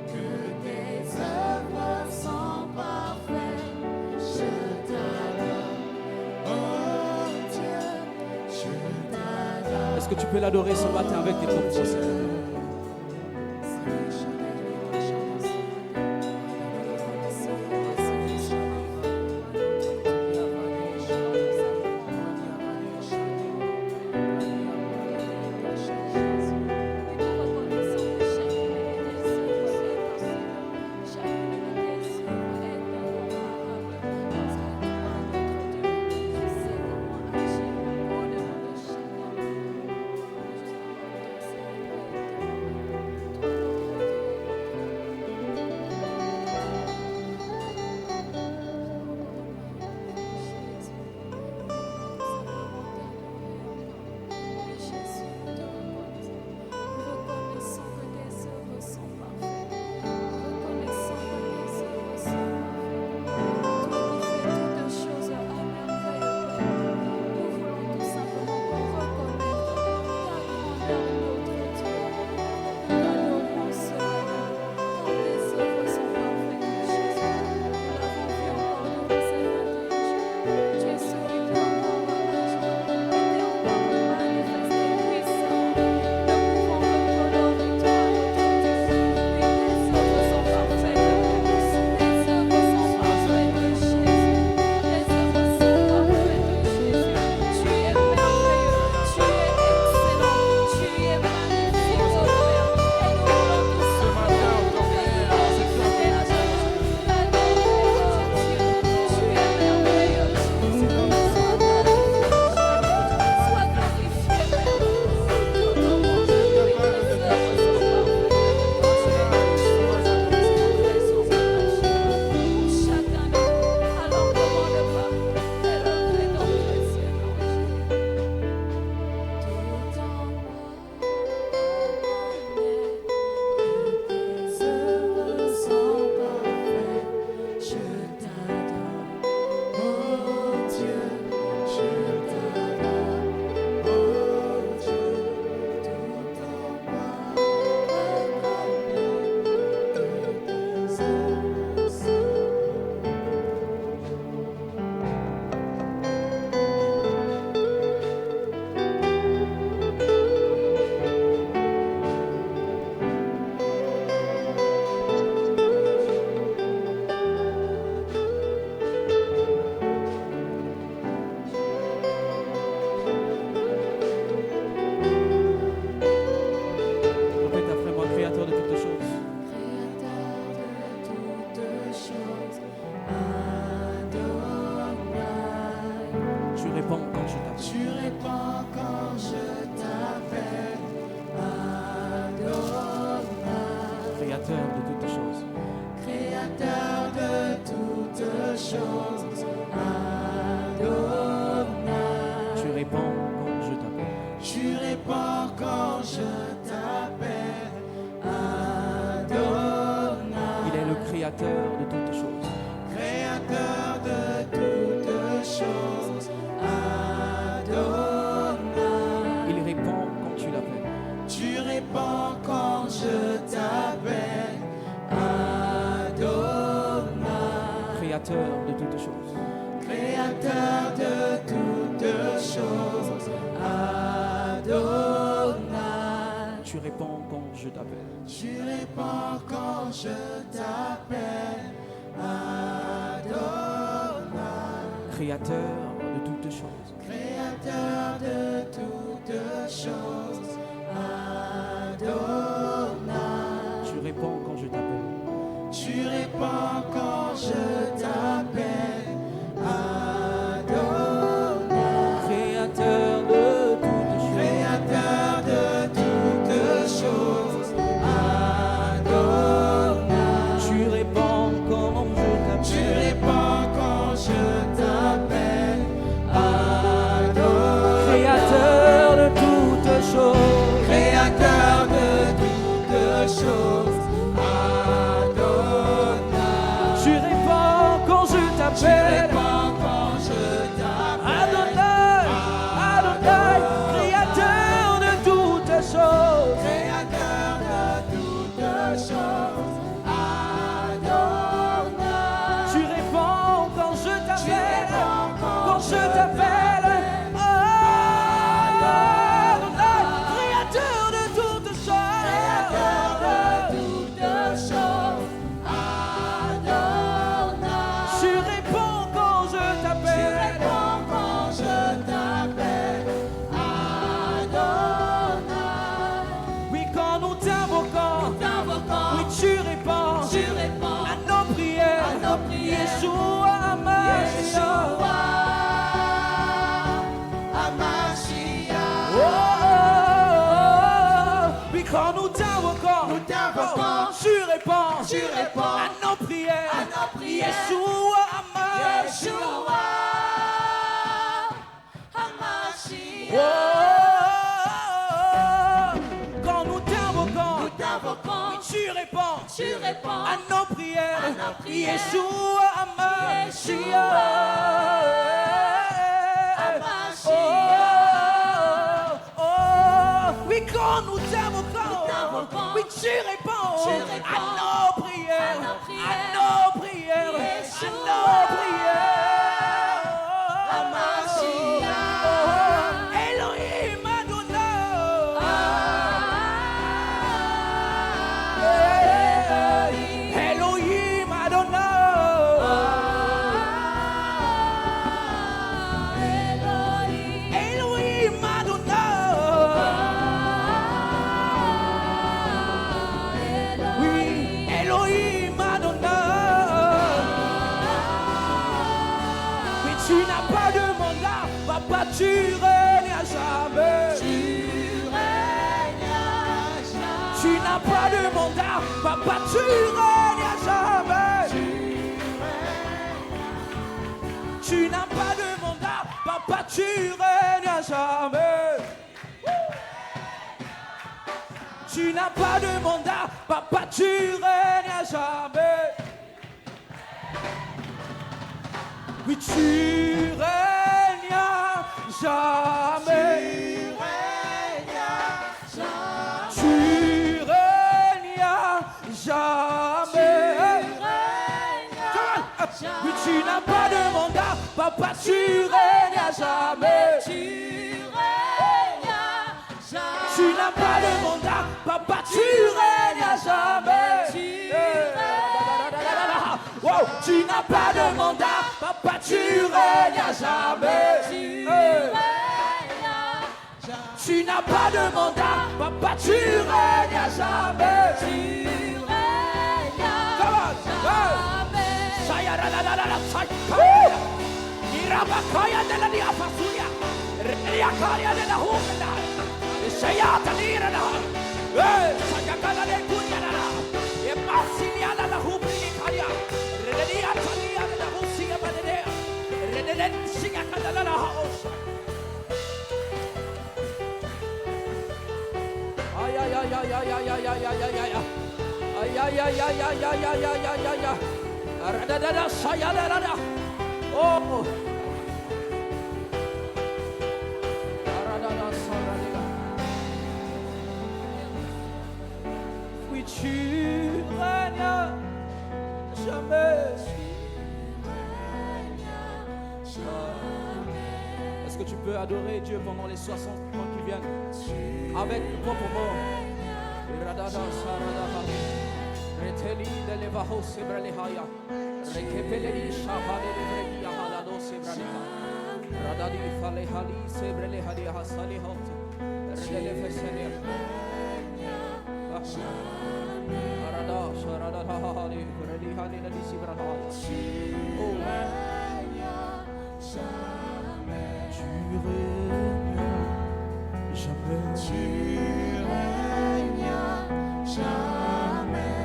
que tes œuvres sont parfaites. Je t'adore. Oh Dieu, je t'adore. Est-ce que tu peux l'adorer ce matin avec tes propres voix? Créateur de toutes choses. Créateur de toutes choses, Adonai. Tu réponds quand je t'appelle. Tu réponds quand je t'appelle, Adonai. Il est le créateur de toutes choses. Créateur de toutes choses, Adonai. Il répond quand tu l'appelles. Tu réponds quand je t'appelle, Adonai. Créateur de toutes choses. Créateur de toutes choses, Adonai. Tu réponds quand je t'appelle. Tu réponds quand je t'appelle, Adonai. Créateur de toutes choses. Créateur de toutes choses, Adonai. Tu réponds quand je t'appelle. Tu réponds quand je t'appelle, Adonai. Créateur de toutes choses. Créateur de toutes choses, Adonai. Tu réponds quand je t'appelle. Tu réponds quand je t'appelle, Adonai. Créateur de toutes choses. Créateur de toutes choses, Adonai. Tu réponds quand je Tu t'appelle. réponds quand je t'appelle, Adonai, Adonai, créateur de toutes choses. Créateur de toutes choses, Adonai. Tu réponds quand je t'appelle. réponds Quand je t'appelle. Adonai, créateur de toutes choses. Créateur de toutes choses, Adonai. Tu réponds quand je Tu t'appelle. réponds quand je t'appelle, Adonai. Oui, quand nous t'invoquons. Oui, tu réponds. Tu réponds À nos prières. à nos prières. Yeshua, Mashiach. Hamashiach. Oh, oui, quand nous t'invoquons, t'invoquons. tu réponds, Tu réponds à nos prières, à nos prières. Yeshua, Mashiach. Yeshua, Oh, Hamashiach. quand nous t'invoquons, t'invoquons. oui, tu réponds, Tu réponds à nos prières, à nos prières. Yeshua, Mashiach. Oh, oui, quand nous t'invoquons, oui, tu réponds, Tu à réponds nos prières, à nos prières. à nos prières, à Yeshua. nos prières. Hamashiach. Elohim Adonai. Elohim Adonai. Elohim Adonai. Oui, Elohim Adonai. Oui, tu n'as pas de mandat, papa, tu règnes à jamais. Tu n'as pas de mandat, papa, tu règnes à jamais. Tu n'as pas de mandat, papa, tu règnes à jamais. Tu n'as pas de mandat, papa, tu règnes à jamais. Oui, tu règnes à jamais. Tu règnes à jamais. Oui, tu n'as pas de mandat, papa, tu règnes à jamais. Tu n'as pas de mandat, papa, tu règnes à jamais. Wow, tu n'as pas de mandat, papa, tu règnes à jamais. Tu n'as pas de mandat, papa, tu règnes à jamais. Come on, hey. Sayarararara, say- Irabakaya de la Diafasuya, Riakaya de la Humana, Sayata Nirana, Sayakana de Kunyana, aïe, aïe, aïe, aïe, aïe, aïe, aïe, aïe, aïe. Aïe, aïe, aïe, aïe, aïe, aïe, aïe, aïe, aïe, aïe, aïe. Radadada, shayadadada. Oh. Radadada, shayadada. Oui, tu règnes jamais. Est-ce que tu peux adorer Dieu pendant les 60 ans qui viennent avec le propre mot? Radada, shayadada. Reteli de levaho sebralehaya. Rekepeleli shabale de bregia halado sebraleha. Radadi falehali sebralehali hasalihot. Redele fesene. Arada sharada hali reli hali de sebralehaya. Oh, tu règnes jamais. Tu règnes jamais.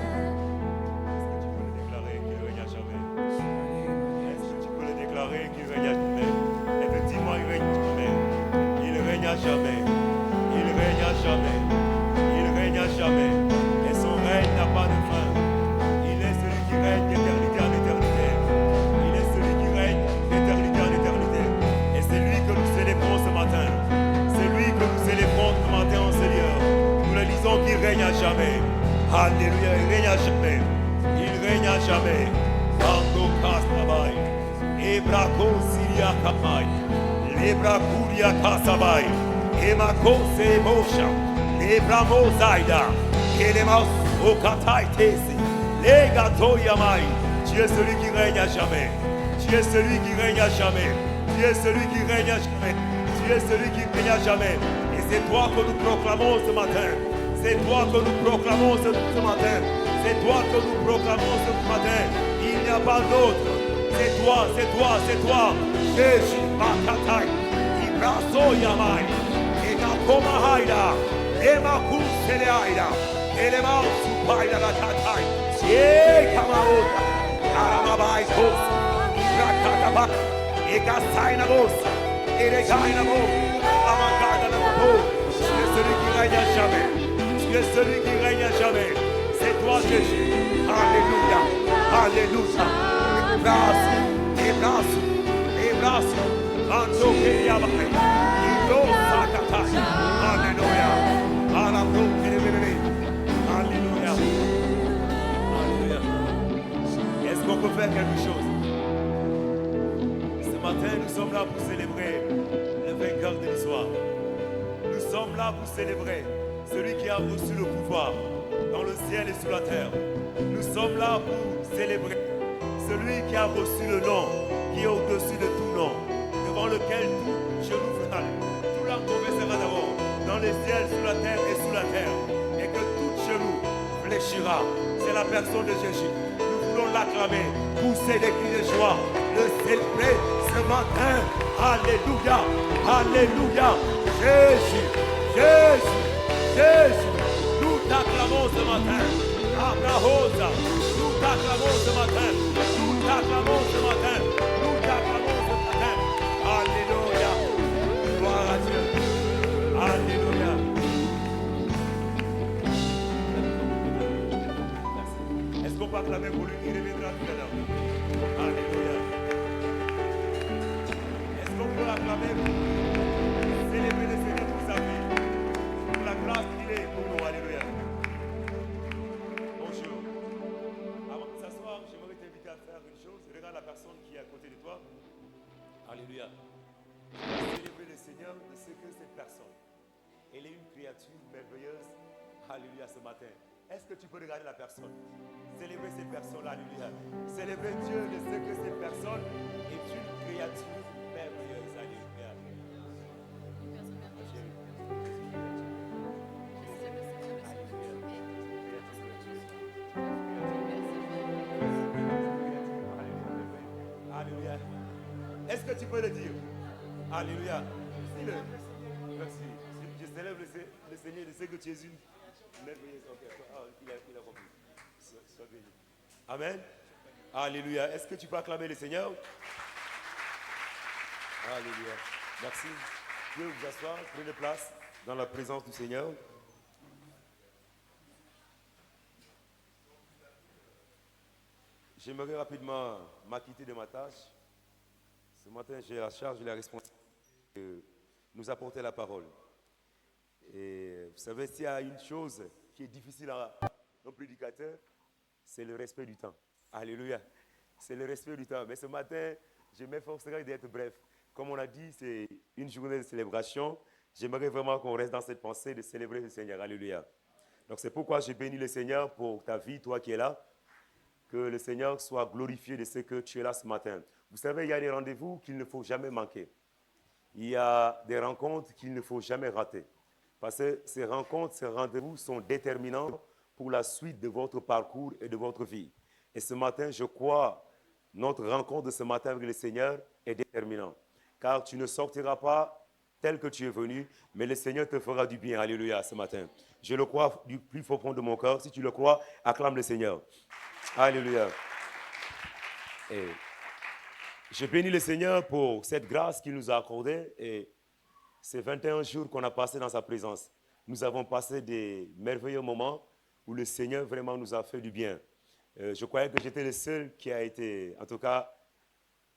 Qu'il règne à jamais. Effectivement, il règne jamais. Il règne à jamais. Il règne à jamais. Il règne à jamais. Et son règne n'a pas de fin. Il est celui qui règne d'éternité en éternité. Il est celui qui règne d'éternité en éternité. Et c'est lui que nous célébrons ce matin. C'est lui que nous célébrons ce matin en Seigneur. Nous le disons qu'il règne à jamais. Alléluia, il règne à jamais. Il règne à jamais. Bando Kastabai. Ebrako Siria Kapai, Lebra Kuria Kasabai, Emako Sebosha, Lebra Mosaida, Kelemos Okatai Tesi, Legato Yamai. Tu es celui qui règne à jamais. Tu es celui qui règne à jamais. Tu es celui qui règne à jamais. Tu es celui qui règne à jamais. Et c'est toi que nous proclamons ce matin. C'est toi que nous proclamons ce matin. C'est toi que nous proclamons ce matin. Il n'y a pas d'autre. C'est toi, c'est toi, c'est toi. Jésus, Makatai, Ibraso Yamai, Egakoma Haida, Emaku Seleaida, Elema Supaida Latatai, Yekamaota, Aramabai Kos, Ibrakataba, Egasaina Bos, Eregaina Bo, Amagada Labo. Tu es celui qui règne à jamais. Tu es celui qui règne à jamais. C'est toi, Jésus. Alléluia, Alléluia. Ebraço, Ebraço, Ando que Yabai, Indo Sakatai, Alléluia, Alabro, Alléluia, Alléluia. Est-ce qu'on peut faire quelque chose? Ce matin, nous sommes là pour célébrer le vainqueur de l'histoire. Nous sommes là pour célébrer celui qui a reçu le pouvoir dans le ciel et sur la terre. Nous sommes là pour célébrer celui qui a reçu le nom qui est au-dessus de tout nom, devant lequel tout genou fera, tout langue confessera d'abord, dans les ciels, sous la terre et sous la terre, et que tout genou fléchira. C'est la personne de Jésus. Nous voulons l'acclamer, pousser des cris de joie, le célébrer ce matin. Alléluia, Alléluia. Jésus, Jésus, Jésus. Nous t'acclamons ce matin. Abrahosa, nous t'acclamons ce matin. Nous t'acclamons ce matin. Nous t'acclamons ce matin. Alléluia. Gloire à Dieu. Alléluia. Merci. Est-ce qu'on peut acclamer pour lui? Il reviendra tout à l'heure. Alléluia. Est-ce qu'on peut l'acclamer pour célébrer le Seigneur pour sa vie? Pour la grâce qu'il est pour nous. Alléluia. Bonjour. Avant de s'asseoir, j'aimerais t'inviter à faire une chose. Regarde la personne qui est à côté de toi. Alléluia. Célébrer le Seigneur de ce que cette personne, elle est une créature merveilleuse. Alléluia ce matin. Est-ce que tu peux regarder la personne? Célébrer cette personne, alléluia. Célébrer Dieu de ce que cette personne est une créature merveilleuse. Alléluia. Alléluia. Est-ce que tu peux le dire? Alléluia. Dis-le. Merci. Je célèbre le Seigneur de ce que tu es une merveilleuse. Okay. Ah, il a compris. Sois béni. Amen. Alléluia. Est-ce que tu peux acclamer le Seigneur? Alléluia. Merci. Vous pouvez vous asseoir, prenez place dans la présence du Seigneur. J'aimerais rapidement m'acquitter de ma tâche. Ce matin, j'ai la charge et la responsabilité de nous apporter la parole. Et vous savez, s'il y a une chose qui est difficile à un prédicateur, c'est le respect du temps. Alléluia. C'est le respect du temps. Mais ce matin, je m'efforcerai d'être bref. Comme on a dit, c'est une journée de célébration. J'aimerais vraiment qu'on reste dans cette pensée de célébrer le Seigneur. Alléluia. Donc c'est pourquoi je bénis le Seigneur pour ta vie, toi qui es là. Que le Seigneur soit glorifié de ce que tu es là ce matin. Vous savez, il y a des rendez-vous qu'il ne faut jamais manquer. Il y a des rencontres qu'il ne faut jamais rater. Parce que ces rencontres, ces rendez-vous sont déterminants pour la suite de votre parcours et de votre vie. Et ce matin, je crois, notre rencontre de ce matin avec le Seigneur est déterminante. Car tu ne sortiras pas tel que tu es venu, mais le Seigneur te fera du bien. Alléluia, ce matin. Je le crois du plus profond de mon cœur. Si tu le crois, acclame le Seigneur. Alléluia. Et je bénis le Seigneur pour cette grâce qu'il nous a accordée et ces 21 jours qu'on a passés dans sa présence. Nous avons passé des merveilleux moments où le Seigneur vraiment nous a fait du bien. Je croyais que j'étais le seul qui a été, en tout cas,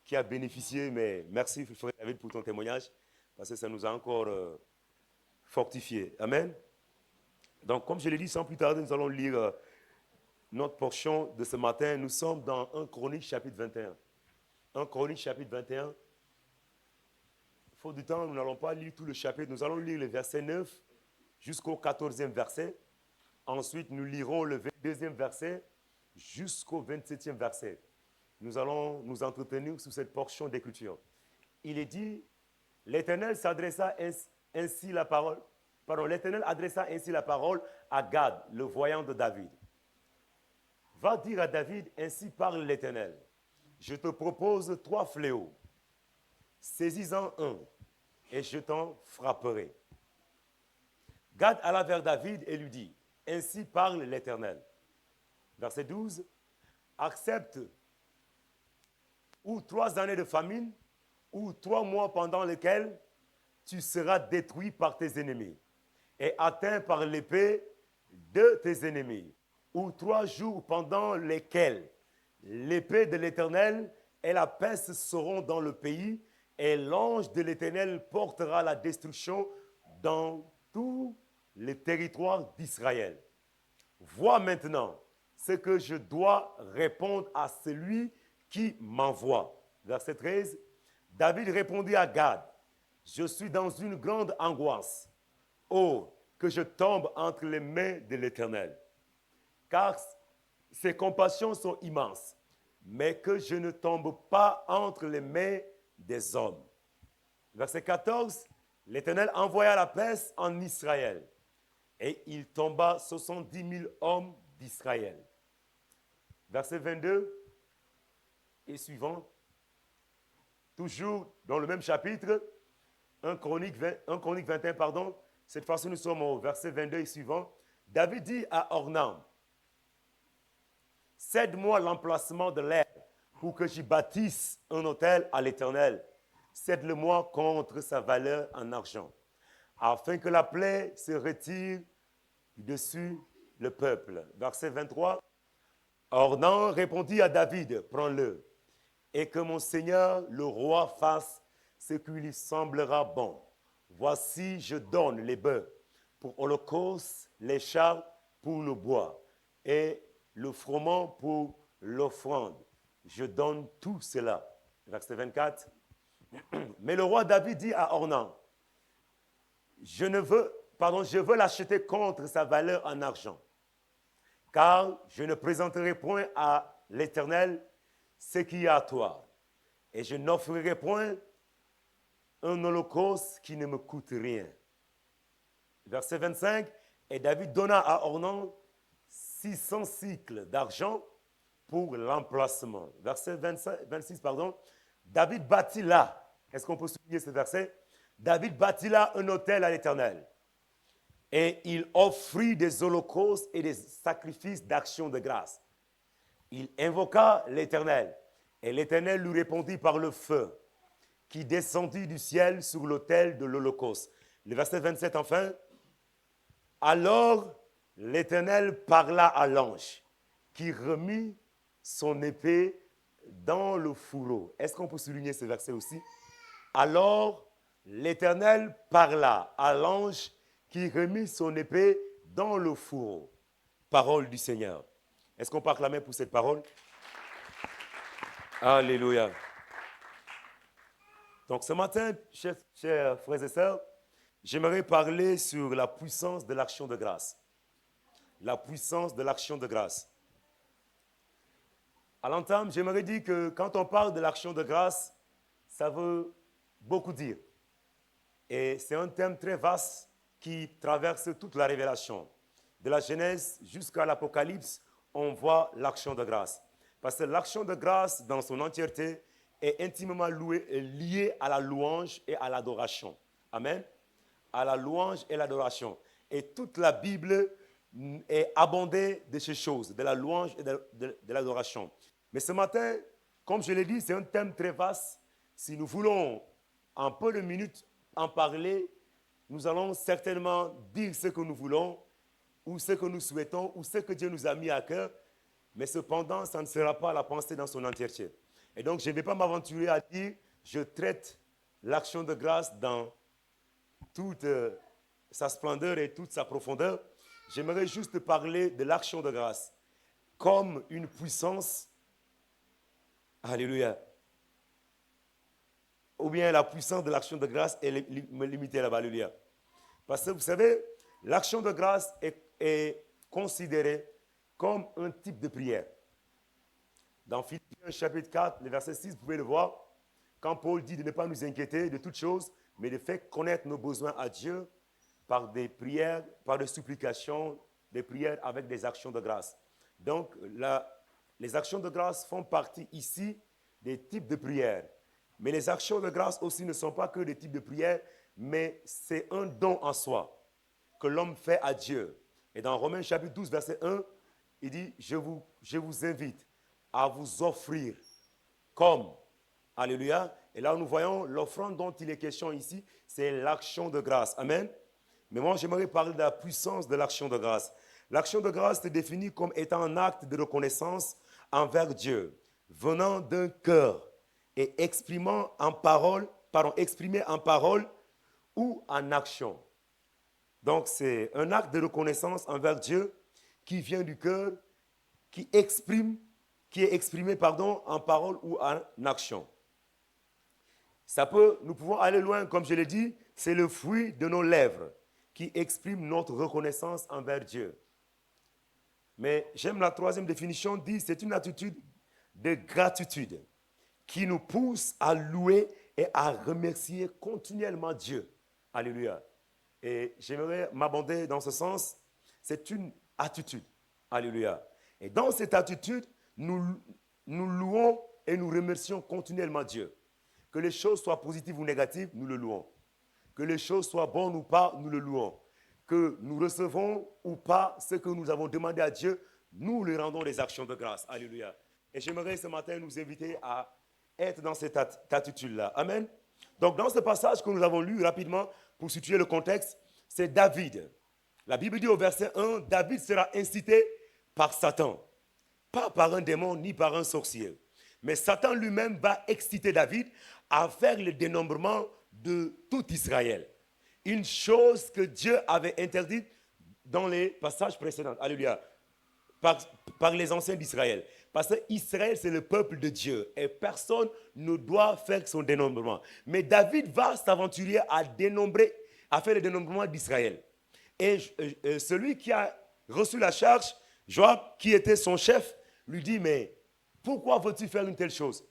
qui a bénéficié, mais merci frère David pour ton témoignage, parce que ça nous a encore fortifiés. Amen. Donc, comme je l'ai dit, sans plus tarder, nous allons lire notre portion de ce matin. Nous sommes dans 1 Chronique chapitre 21. 1 Chronique chapitre 21. Faute du temps, nous n'allons pas lire tout le chapitre. Nous allons lire le verset 9 jusqu'au 14e verset. Ensuite, nous lirons le 22e verset jusqu'au 27e verset. Nous allons nous entretenir sur cette portion d'écriture. Il est dit, l'Éternel s'adressa ainsi la parole. Pardon, l'Éternel adressa ainsi la parole à Gad, le voyant de David. Va dire à David, ainsi parle l'Éternel. Je te propose 3 fléaux. Saisis-en un, et je t'en frapperai. Gad alla vers David et lui dit, ainsi parle l'Éternel. Verset 12, accepte ou 3 années de famine, ou 3 mois pendant lesquels tu seras détruit par tes ennemis, et atteint par l'épée de tes ennemis, ou 3 jours pendant lesquels l'épée de l'Éternel et la peste seront dans le pays, et l'ange de l'Éternel portera la destruction dans tous les territoires d'Israël. Vois maintenant ce que je dois répondre à celui qui m'envoie. Verset 13, David répondit à Gad, je suis dans une grande angoisse. Oh, que je tombe entre les mains de l'Éternel. Car ses compassions sont immenses, mais que je ne tombe pas entre les mains des hommes. Verset 14, l'Éternel envoya la peste en Israël, et il tomba 70 000 hommes d'Israël. Verset 22 et suivant, toujours dans le même chapitre, 1 Chronique 21, pardon, cette fois-ci nous sommes au verset 22 et suivant. David dit à Ornan, cède-moi l'emplacement de l'herbe pour que j'y bâtisse un autel à l'Éternel. Cède-le-moi contre sa valeur en argent, afin que la plaie se retire dessus le peuple. Verset 23. Ornan répondit à David, prends-le, et que mon Seigneur le roi fasse ce qui lui semblera bon. Voici, je donne les bœufs pour holocauste, les chars pour le bois, et le froment pour l'offrande. Je donne tout cela. Verset 24. Mais le roi David dit à Ornan, je veux l'acheter contre sa valeur en argent, car je ne présenterai point à l'Éternel ce qui est à toi, et je n'offrirai point un holocauste qui ne me coûte rien. Verset 25, et David donna à Ornan 600 cycles d'argent pour l'emplacement. Verset 26, David bâtit là, est-ce qu'on peut souligner ce verset? David bâtit là un autel à l'Éternel. Et il offrit des holocaustes et des sacrifices d'action de grâce. Il invoqua l'Éternel, et l'Éternel lui répondit par le feu, qui descendit du ciel sur l'autel de l'holocauste. Le verset 27 enfin. Alors l'Éternel parla à l'ange, qui remit son épée dans le fourreau. Est-ce qu'on peut souligner ce verset aussi? Alors l'Éternel parla à l'ange qui remit son épée dans le fourreau. Parole du Seigneur. Est-ce qu'on peut acclamer pour cette parole? Alléluia. Donc ce matin, chers frères et sœurs, j'aimerais parler sur la puissance de l'action de grâce. La puissance de l'action de grâce. À l'entame, j'aimerais dire que quand on parle de l'action de grâce, ça veut beaucoup dire. Et c'est un thème très vaste qui traverse toute la révélation. De la Genèse jusqu'à l'Apocalypse, on voit l'action de grâce. Parce que l'action de grâce dans son entièreté est intimement liée à la louange et à l'adoration. Amen. À la louange et l'adoration. Et toute la Bible est abondée de ces choses, de la louange et de l'adoration. Mais ce matin, comme je l'ai dit, c'est un thème très vaste. Si nous voulons en peu de minutes en parler, nous allons certainement dire ce que nous voulons, ou ce que nous souhaitons, ou ce que Dieu nous a mis à cœur. Mais cependant, ça ne sera pas la pensée dans son entièreté. Et donc, je ne vais pas m'aventurer à dire, je traite l'action de grâce dans toute sa splendeur et toute sa profondeur. J'aimerais juste parler de l'action de grâce comme une puissance. Alléluia. Ou bien la puissance de l'action de grâce est limitée là-bas. Alléluia. Parce que vous savez, l'action de grâce est considérée comme un type de prière. Dans Philippiens chapitre 4, le verset 6, vous pouvez le voir, quand Paul dit de ne pas nous inquiéter de toutes choses, mais de faire connaître nos besoins à Dieu par des prières, par des supplications, des prières avec des actions de grâce. Donc, les actions de grâce font partie ici des types de prières. Mais les actions de grâce aussi ne sont pas que des types de prières, mais c'est un don en soi que l'homme fait à Dieu. Et dans Romains chapitre 12, verset 1, il dit, je vous invite à vous offrir comme. Alléluia. Et là, nous voyons l'offrande dont il est question ici, c'est l'action de grâce. Amen. Mais moi, j'aimerais parler de la puissance de l'action de grâce. L'action de grâce est définie comme étant un acte de reconnaissance envers Dieu, venant d'un cœur et exprimé en parole ou en action. Donc, c'est un acte de reconnaissance envers Dieu qui vient du cœur, qui est exprimé en parole ou en action. Nous pouvons aller loin, comme je l'ai dit, c'est le fruit de nos lèvres qui exprime notre reconnaissance envers Dieu. Mais j'aime la troisième définition, dit c'est une attitude de gratitude qui nous pousse à louer et à remercier continuellement Dieu. Alléluia. Et j'aimerais m'abonder dans ce sens, c'est une attitude. Alléluia. Et dans cette attitude, nous louons et nous remercions continuellement Dieu. Que les choses soient positives ou négatives, nous le louons. Que les choses soient bonnes ou pas, nous le louons. Que nous recevons ou pas ce que nous avons demandé à Dieu, nous lui rendons des actions de grâce. Alléluia. Et j'aimerais ce matin nous inviter à être dans cette attitude-là. Amen. Donc dans ce passage que nous avons lu rapidement, pour situer le contexte, c'est David. La Bible dit au verset 1, David sera incité par Satan. Pas par un démon ni par un sorcier. Mais Satan lui-même va exciter David à faire le dénombrement de tout Israël. Une chose que Dieu avait interdite dans les passages précédents. Alléluia. Par les anciens d'Israël. Parce que Israël, c'est le peuple de Dieu. Et personne ne doit faire son dénombrement. Mais David va s'aventurer à faire le dénombrement d'Israël. Et celui qui a reçu la charge, Joab, qui était son chef, lui dit, mais pourquoi veux-tu faire une telle chose?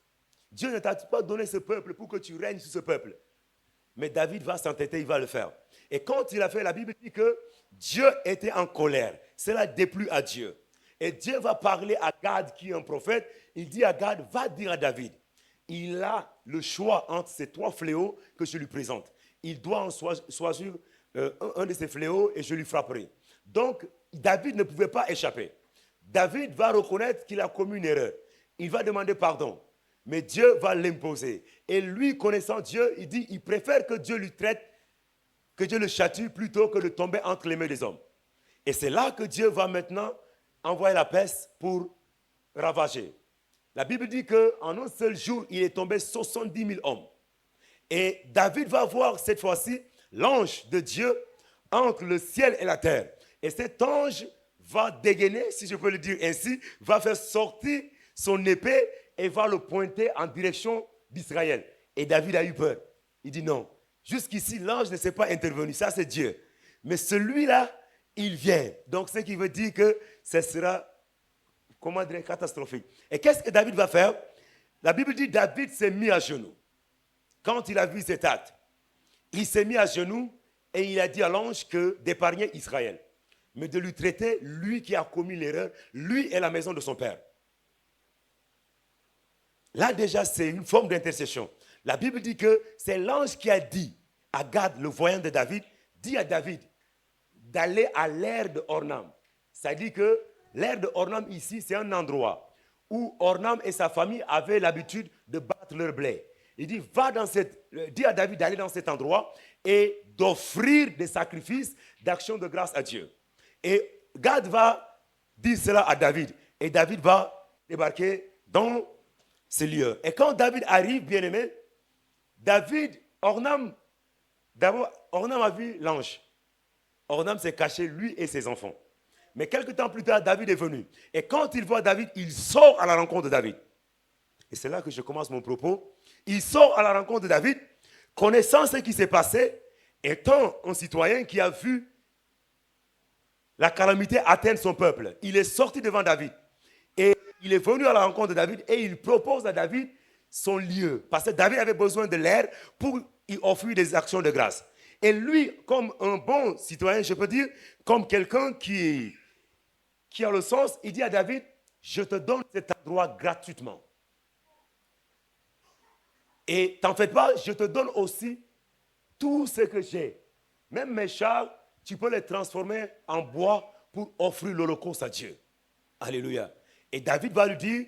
Dieu ne t'a pas donné ce peuple pour que tu règnes sur ce peuple. Mais David va s'entêter, il va le faire. Et quand il a fait, la Bible dit que Dieu était en colère. Cela déplut à Dieu. Et Dieu va parler à Gad, qui est un prophète. Il dit à Gad, va dire à David, il a le choix entre ces trois fléaux que je lui présente. Il doit en choisir un de ces fléaux et je lui frapperai. Donc, David ne pouvait pas échapper. David va reconnaître qu'il a commis une erreur. Il va demander pardon. Mais Dieu va l'imposer. Et lui, connaissant Dieu, il dit, il préfère que Dieu lui traite, que Dieu le châtie plutôt que de tomber entre les mains des hommes. Et c'est là que Dieu va maintenant envoyer la peste pour ravager. La Bible dit qu'en un seul jour, il est tombé 70 000 hommes. Et David va voir cette fois-ci l'ange de Dieu entre le ciel et la terre. Et cet ange va dégainer, si je peux le dire ainsi, va faire sortir son épée et va le pointer en direction d'Israël. Et David a eu peur. Il dit non, jusqu'ici l'ange ne s'est pas intervenu, ça c'est Dieu. Mais celui-là, il vient. Donc ce qui veut dire que ce sera, comment dire, catastrophique. Et qu'est-ce que David va faire? La Bible dit David s'est mis à genoux. Quand il a vu cet acte, il s'est mis à genoux et il a dit à l'ange d'épargner Israël, mais de lui traiter, lui qui a commis l'erreur, lui et la maison de son père. Là déjà, c'est une forme d'intercession. La Bible dit que c'est l'ange qui a dit à Gad, le voyant de David, dit à David d'aller à l'aire de Ornam. Ça dit que l'aire de Ornam ici, c'est un endroit où Ornam et sa famille avaient l'habitude de battre leur blé. Il dit, dis à David d'aller dans cet endroit et d'offrir des sacrifices d'action de grâce à Dieu. Et Gad va dire cela à David. Et David va débarquer dans ce lieu. Et quand David arrive, bien-aimé, Ornam a vu l'ange. Ornam s'est caché, lui et ses enfants. Mais quelques temps plus tard, David est venu. Et quand il voit David, il sort à la rencontre de David. Et c'est là que je commence mon propos. Il sort à la rencontre de David, connaissant ce qui s'est passé, étant un citoyen qui a vu la calamité atteindre son peuple. Il est sorti devant David. Et il est venu à la rencontre de David et il propose à David son lieu. Parce que David avait besoin de l'air pour y offrir des actions de grâce. Et lui, comme un bon citoyen, je peux dire, comme quelqu'un qui a le sens, il dit à David, je te donne cet endroit gratuitement. Et t'en fais pas, je te donne aussi tout ce que j'ai. Même mes chars, tu peux les transformer en bois pour offrir l'holocauste à Dieu. Alléluia. Et David va lui dire,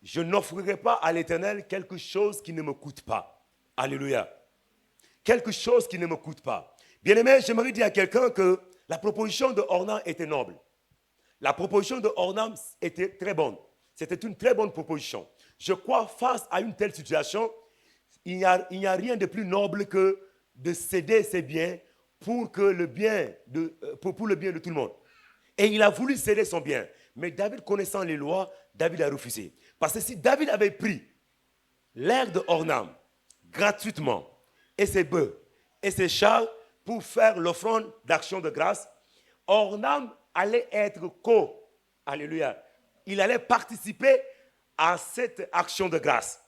je n'offrirai pas à l'Éternel quelque chose qui ne me coûte pas. Alléluia. Quelque chose qui ne me coûte pas. Bien-aimé, j'aimerais dire à quelqu'un que la proposition de Ornam était noble. La proposition de Ornam était très bonne. C'était une très bonne proposition. Je crois, face à une telle situation, il n'y a rien de plus noble que de céder ses biens pour le bien de tout le monde. Et il a voulu céder son bien. Mais David, connaissant les lois, David a refusé. Parce que si David avait pris l'aire de Ornam gratuitement, et ses bœufs, et ses chars, pour faire l'offrande d'action de grâce, Ornam allait être alléluia, il allait participer à cette action de grâce.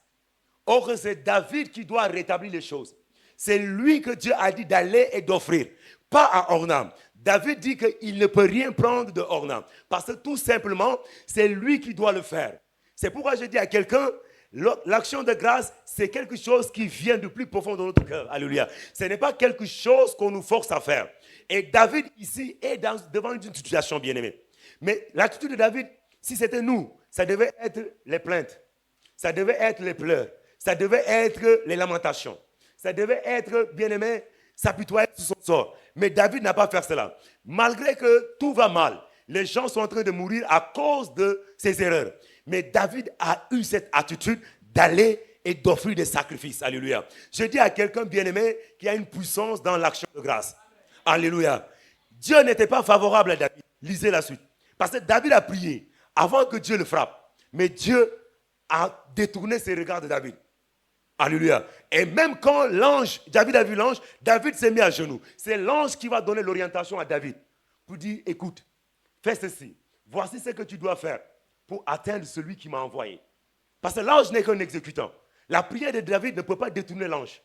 Or, c'est David qui doit rétablir les choses. C'est lui que Dieu a dit d'aller et d'offrir, pas à Ornam. David dit qu'il ne peut rien prendre de Ornam, parce que tout simplement, c'est lui qui doit le faire. C'est pourquoi je dis à quelqu'un, l'action de grâce, c'est quelque chose qui vient du plus profond de notre cœur. Alléluia. Ce n'est pas quelque chose qu'on nous force à faire. Et David, ici, est devant une situation bien-aimée. Mais l'attitude de David, si c'était nous, ça devait être les plaintes. Ça devait être les pleurs. Ça devait être les lamentations. Ça devait être, bien-aimé, s'apitoyer sur son sort. Mais David n'a pas fait cela. Malgré que tout va mal, les gens sont en train de mourir à cause de ses erreurs. Mais David a eu cette attitude d'aller et d'offrir des sacrifices. Alléluia. Je dis à quelqu'un bien-aimé qui a une puissance dans l'action de grâce. Alléluia. Dieu n'était pas favorable à David. Lisez la suite. Parce que David a prié avant que Dieu le frappe. Mais Dieu a détourné ses regards de David. Alléluia. Et même quand David a vu l'ange, David s'est mis à genoux. C'est l'ange qui va donner l'orientation à David. Pour dire, écoute, fais ceci. Voici ce que tu dois faire pour atteindre celui qui m'a envoyé. Parce que l'ange n'est qu'un exécutant. La prière de David ne peut pas détourner l'ange.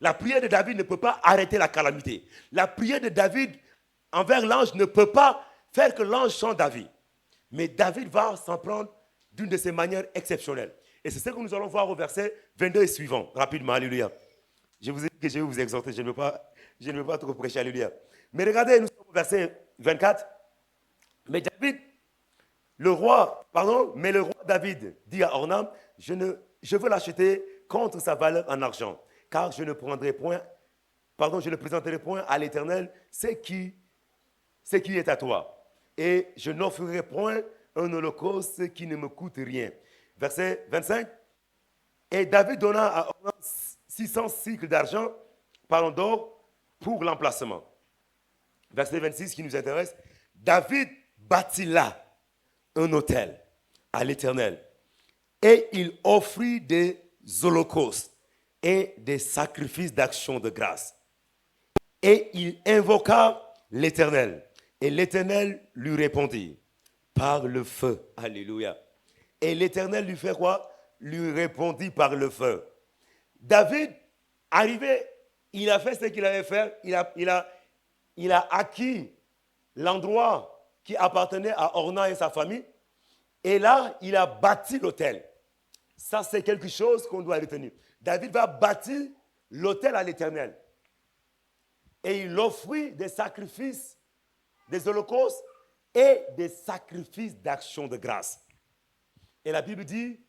La prière de David ne peut pas arrêter la calamité. La prière de David envers l'ange ne peut pas faire que l'ange change d'avis. Mais David va s'en prendre d'une de ses manières exceptionnelles. Et c'est ce que nous allons voir au verset 22 et suivant, rapidement, alléluia. Je vous ai dit que je vais vous exhorter, je ne veux pas trop prêcher, alléluia. Mais regardez, nous sommes au verset 24. Mais le roi David dit à Ornam, je veux l'acheter contre sa valeur en argent, car je ne présenterai point à l'Éternel ce qui est à toi. Et je n'offrirai point un holocauste qui ne me coûte rien. verset 25. Et David donna à Ornan 600 cycles d'argent, d'or, pour l'emplacement. Verset 26 qui nous intéresse. David bâtit là un autel à l'Éternel et il offrit des holocaustes et des sacrifices d'action de grâce. Et il invoqua l'Éternel. Et l'Éternel lui répondit par le feu. Alléluia. Et l'Éternel lui fait quoi? Lui répondit par le feu. David, arrivé, il a fait ce qu'il avait fait. Il a acquis l'endroit qui appartenait à Ornan et sa famille. Et là, il a bâti l'autel. Ça, c'est quelque chose qu'on doit retenir. David va bâtir l'autel à l'Éternel. Et il offrit des sacrifices, des holocaustes et des sacrifices d'action de grâce. Et la Bible dit,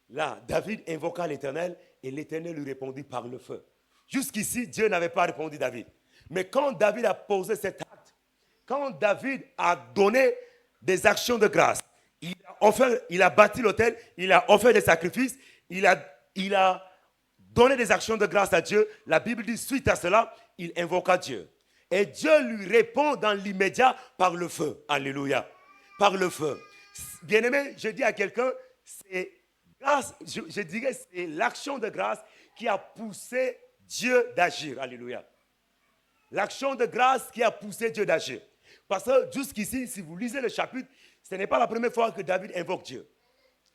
là, David invoqua l'Éternel et l'Éternel lui répondit par le feu. Jusqu'ici, Dieu n'avait pas répondu à David. Mais quand David a posé cet acte, quand David a donné des actions de grâce, il a bâti l'autel, il a offert des sacrifices, il a donné des actions de grâce à Dieu. La Bible dit, suite à cela, il invoqua Dieu. Et Dieu lui répond dans l'immédiat par le feu. Alléluia. Par le feu. Bien-aimé, je dis à quelqu'un, c'est grâce, je dirais, c'est l'action de grâce qui a poussé Dieu d'agir. Alléluia. L'action de grâce qui a poussé Dieu d'agir. Parce que jusqu'ici, si vous lisez le chapitre, ce n'est pas la première fois que David invoque Dieu.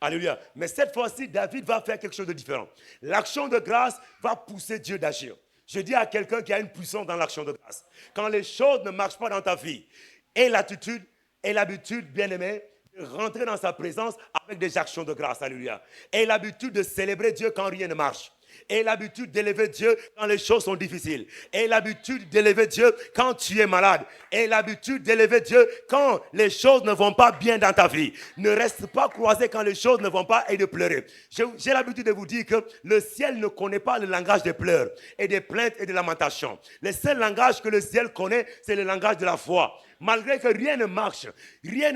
Alléluia. Mais cette fois-ci, David va faire quelque chose de différent. L'action de grâce va pousser Dieu d'agir. Je dis à quelqu'un qui a une puissance dans l'action de grâce. Quand les choses ne marchent pas dans ta vie, aie l'attitude et l'habitude, bien-aimé, de rentrer dans sa présence avec des actions de grâce. Alléluia. Aie l'habitude de célébrer Dieu quand rien ne marche. Aie l'habitude d'élever Dieu quand les choses sont difficiles. Aie l'habitude d'élever Dieu quand tu es malade. Aie l'habitude d'élever Dieu quand les choses ne vont pas bien dans ta vie. Ne reste pas croisé quand les choses ne vont pas et de pleurer. J'ai l'habitude de vous dire que le ciel ne connaît pas le langage des pleurs et des plaintes et des lamentations. Le seul langage que le ciel connaît, c'est le langage de la foi. Malgré que rien ne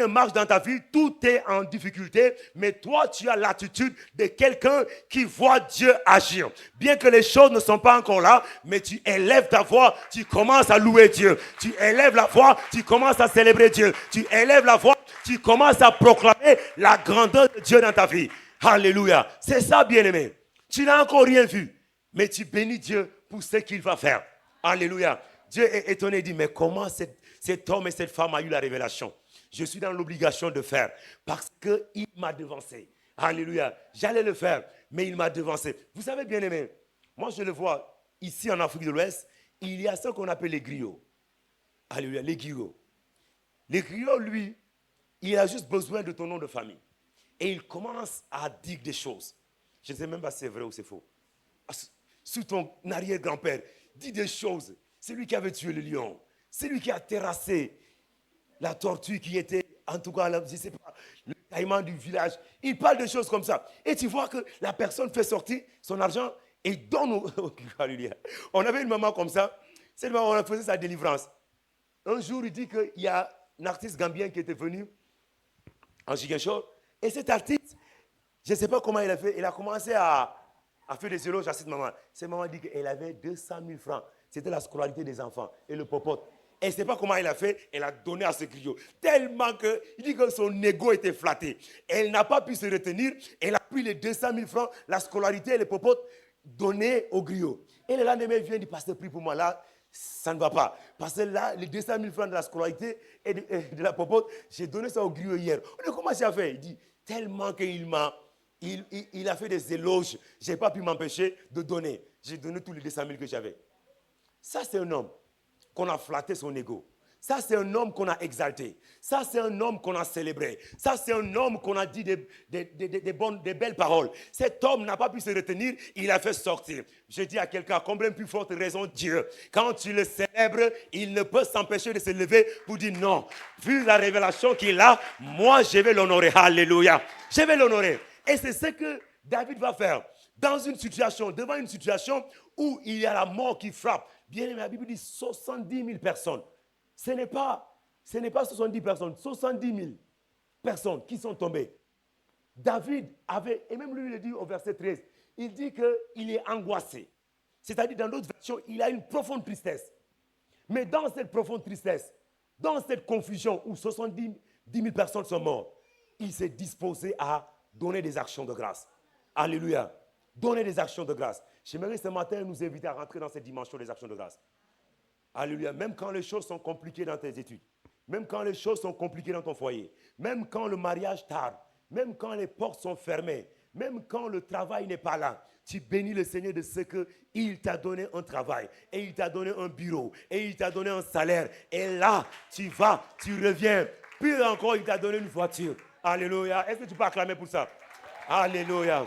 marche dans ta vie, tout est en difficulté, mais toi, tu as l'attitude de quelqu'un qui voit Dieu agir. Bien que les choses ne sont pas encore là, mais tu élèves ta voix, tu commences à louer Dieu. Tu élèves la voix, tu commences à célébrer Dieu. Tu élèves la voix, tu commences à proclamer la grandeur de Dieu dans ta vie. Alléluia. C'est ça, bien-aimé. Tu n'as encore rien vu, mais tu bénis Dieu pour ce qu'il va faire. Alléluia. Dieu est étonné et dit, mais comment cet homme et cette femme a eu la révélation? Je suis dans l'obligation de faire parce qu'il m'a devancé. Alléluia. J'allais le faire, mais il m'a devancé. Vous savez, bien aimé, moi je le vois ici en Afrique de l'Ouest, il y a ce qu'on appelle les griots. Alléluia, les griots. Les griots, lui, il a juste besoin de ton nom de famille. Et il commence à dire des choses. Je ne sais même pas si c'est vrai ou c'est faux. Sur ton arrière-grand-père, dit des choses. C'est lui qui avait tué le lion. C'est lui qui a terrassé la tortue qui était, en tout cas, je ne sais pas, le caïman du village. Il parle de choses comme ça. Et tu vois que la personne fait sortir son argent et donne On avait une maman comme ça. Cette maman, on a fait sa délivrance. Un jour, il dit qu'il y a un artiste gambien qui était venu en Ziguinchor. Et cet artiste, je ne sais pas comment il a fait, il a commencé à faire des éloges à cette maman. Cette maman dit qu'elle avait 200 000 francs. C'était la scolarité des enfants et le popote. Et je ne sais pas comment elle a fait, elle a donné à ce griot. Tellement qu'il dit que son ego était flatté. Elle n'a pas pu se retenir. Elle a pris les 200 000 francs, la scolarité et les popotes, donnés au griot. Et le lendemain, il vient, il dit, pasteur, prie pour moi là, ça ne va pas. Parce que là, les 200 000 francs de la scolarité et de la popote, j'ai donné ça au griot hier. On a commencé à faire. Il dit, tellement qu'il a fait des éloges, je n'ai pas pu m'empêcher de donner. J'ai donné tous les 200 000 que j'avais. Ça, c'est un homme qu'on a flatté son ego. Ça, c'est un homme qu'on a exalté. Ça, c'est un homme qu'on a célébré. Ça, c'est un homme qu'on a dit des belles paroles. Cet homme n'a pas pu se retenir, il a fait sortir. Je dis à quelqu'un, combien plus forte raison Dieu. Quand tu le célèbres, il ne peut s'empêcher de se lever pour dire non. Vu la révélation qu'il a, moi, je vais l'honorer. Alléluia. Je vais l'honorer. Et c'est ce que David va faire. Devant une situation où il y a la mort qui frappe. Bien aimé, la Bible dit 70 000 personnes. Ce n'est pas 70 personnes, 70 000 personnes qui sont tombées. David avait, et même lui il le dit au verset 13, il dit qu'il est angoissé. C'est-à-dire dans d'autres versions, il a une profonde tristesse. Mais dans cette profonde tristesse, dans cette confusion où 70 000 personnes sont mortes, il s'est disposé à donner des actions de grâce. Alléluia. Donner des actions de grâce. J'aimerais ce matin nous inviter à rentrer dans cette dimension des actions de grâce. Alléluia. Même quand les choses sont compliquées dans tes études, même quand les choses sont compliquées dans ton foyer, même quand le mariage tarde, même quand les portes sont fermées, même quand le travail n'est pas là, tu bénis le Seigneur de ce qu'il t'a donné un travail, et il t'a donné un bureau, et il t'a donné un salaire. Et là, tu vas, tu reviens. Puis encore, il t'a donné une voiture. Alléluia. Est-ce que tu peux acclamer pour ça? Alléluia.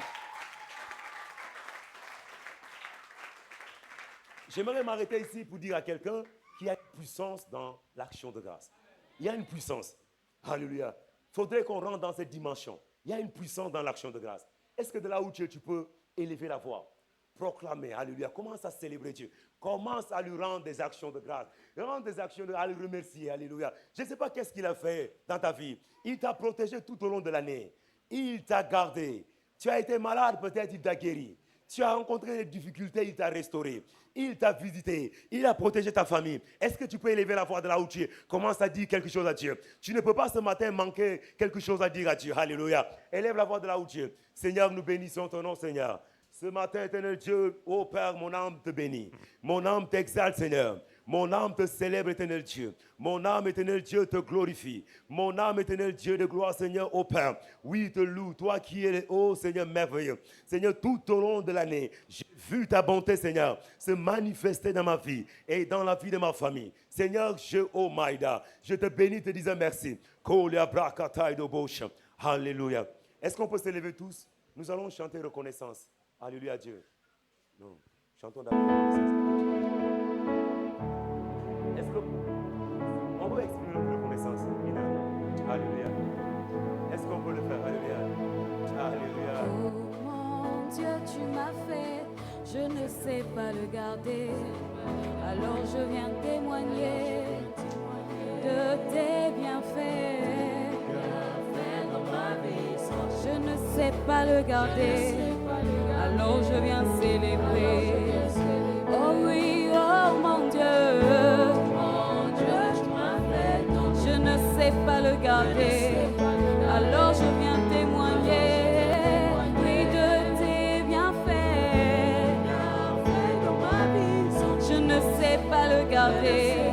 J'aimerais m'arrêter ici pour dire à quelqu'un qu'il y a une puissance dans l'action de grâce. Il y a une puissance. Alléluia. Il faudrait qu'on rentre dans cette dimension. Il y a une puissance dans l'action de grâce. Est-ce que de là où tu es, tu peux élever la voix, proclamer, alléluia, commence à célébrer Dieu, commence à lui rendre des actions de grâce, rendre des actions à le remercier, alléluia. Je ne sais pas qu'est-ce qu'il a fait dans ta vie. Il t'a protégé tout au long de l'année. Il t'a gardé. Tu as été malade, peut-être il t'a guéri. Tu as rencontré des difficultés, il t'a restauré. Il t'a visité. Il a protégé ta famille. Est-ce que tu peux élever la voix de là où tu es? Commence à dire quelque chose à Dieu. Tu ne peux pas ce matin manquer quelque chose à dire à Dieu. Alléluia. Élève la voix de là où tu es. Seigneur, nous bénissons ton nom, Seigneur. Ce matin, éternel Dieu, ô Père, mon âme te bénit. Mon âme t'exalte, Seigneur. Mon âme te célèbre, éternel Dieu. Mon âme, éternel Dieu, te glorifie. Mon âme, éternel Dieu de gloire, Seigneur, ô Père. Oui, te loue, toi qui es, ô Seigneur, merveilleux. Seigneur, tout au long de l'année, j'ai vu ta bonté, Seigneur, se manifester dans ma vie et dans la vie de ma famille. Seigneur, oh Maïda, je te bénis, te disant merci. Alléluia. Est-ce qu'on peut se lever tous? Nous allons chanter reconnaissance. Alléluia, Dieu. Non, chantons d'abord reconnaissance. Est-ce qu'on peut exprimer notre reconnaissance? Alléluia. Est-ce qu'on peut le faire? Alléluia. Alléluia. Oh mon Dieu, tu m'as fait, je ne sais pas le garder. Alors je viens témoigner de tes bienfaits. Je ne sais pas le garder. Alors je viens célébrer. Oh oui, oh mon Dieu, tu m'as fait. Je ne sais pas le garder. Alors je viens témoigner, oui, de tes bienfaits. Je ne sais pas le garder.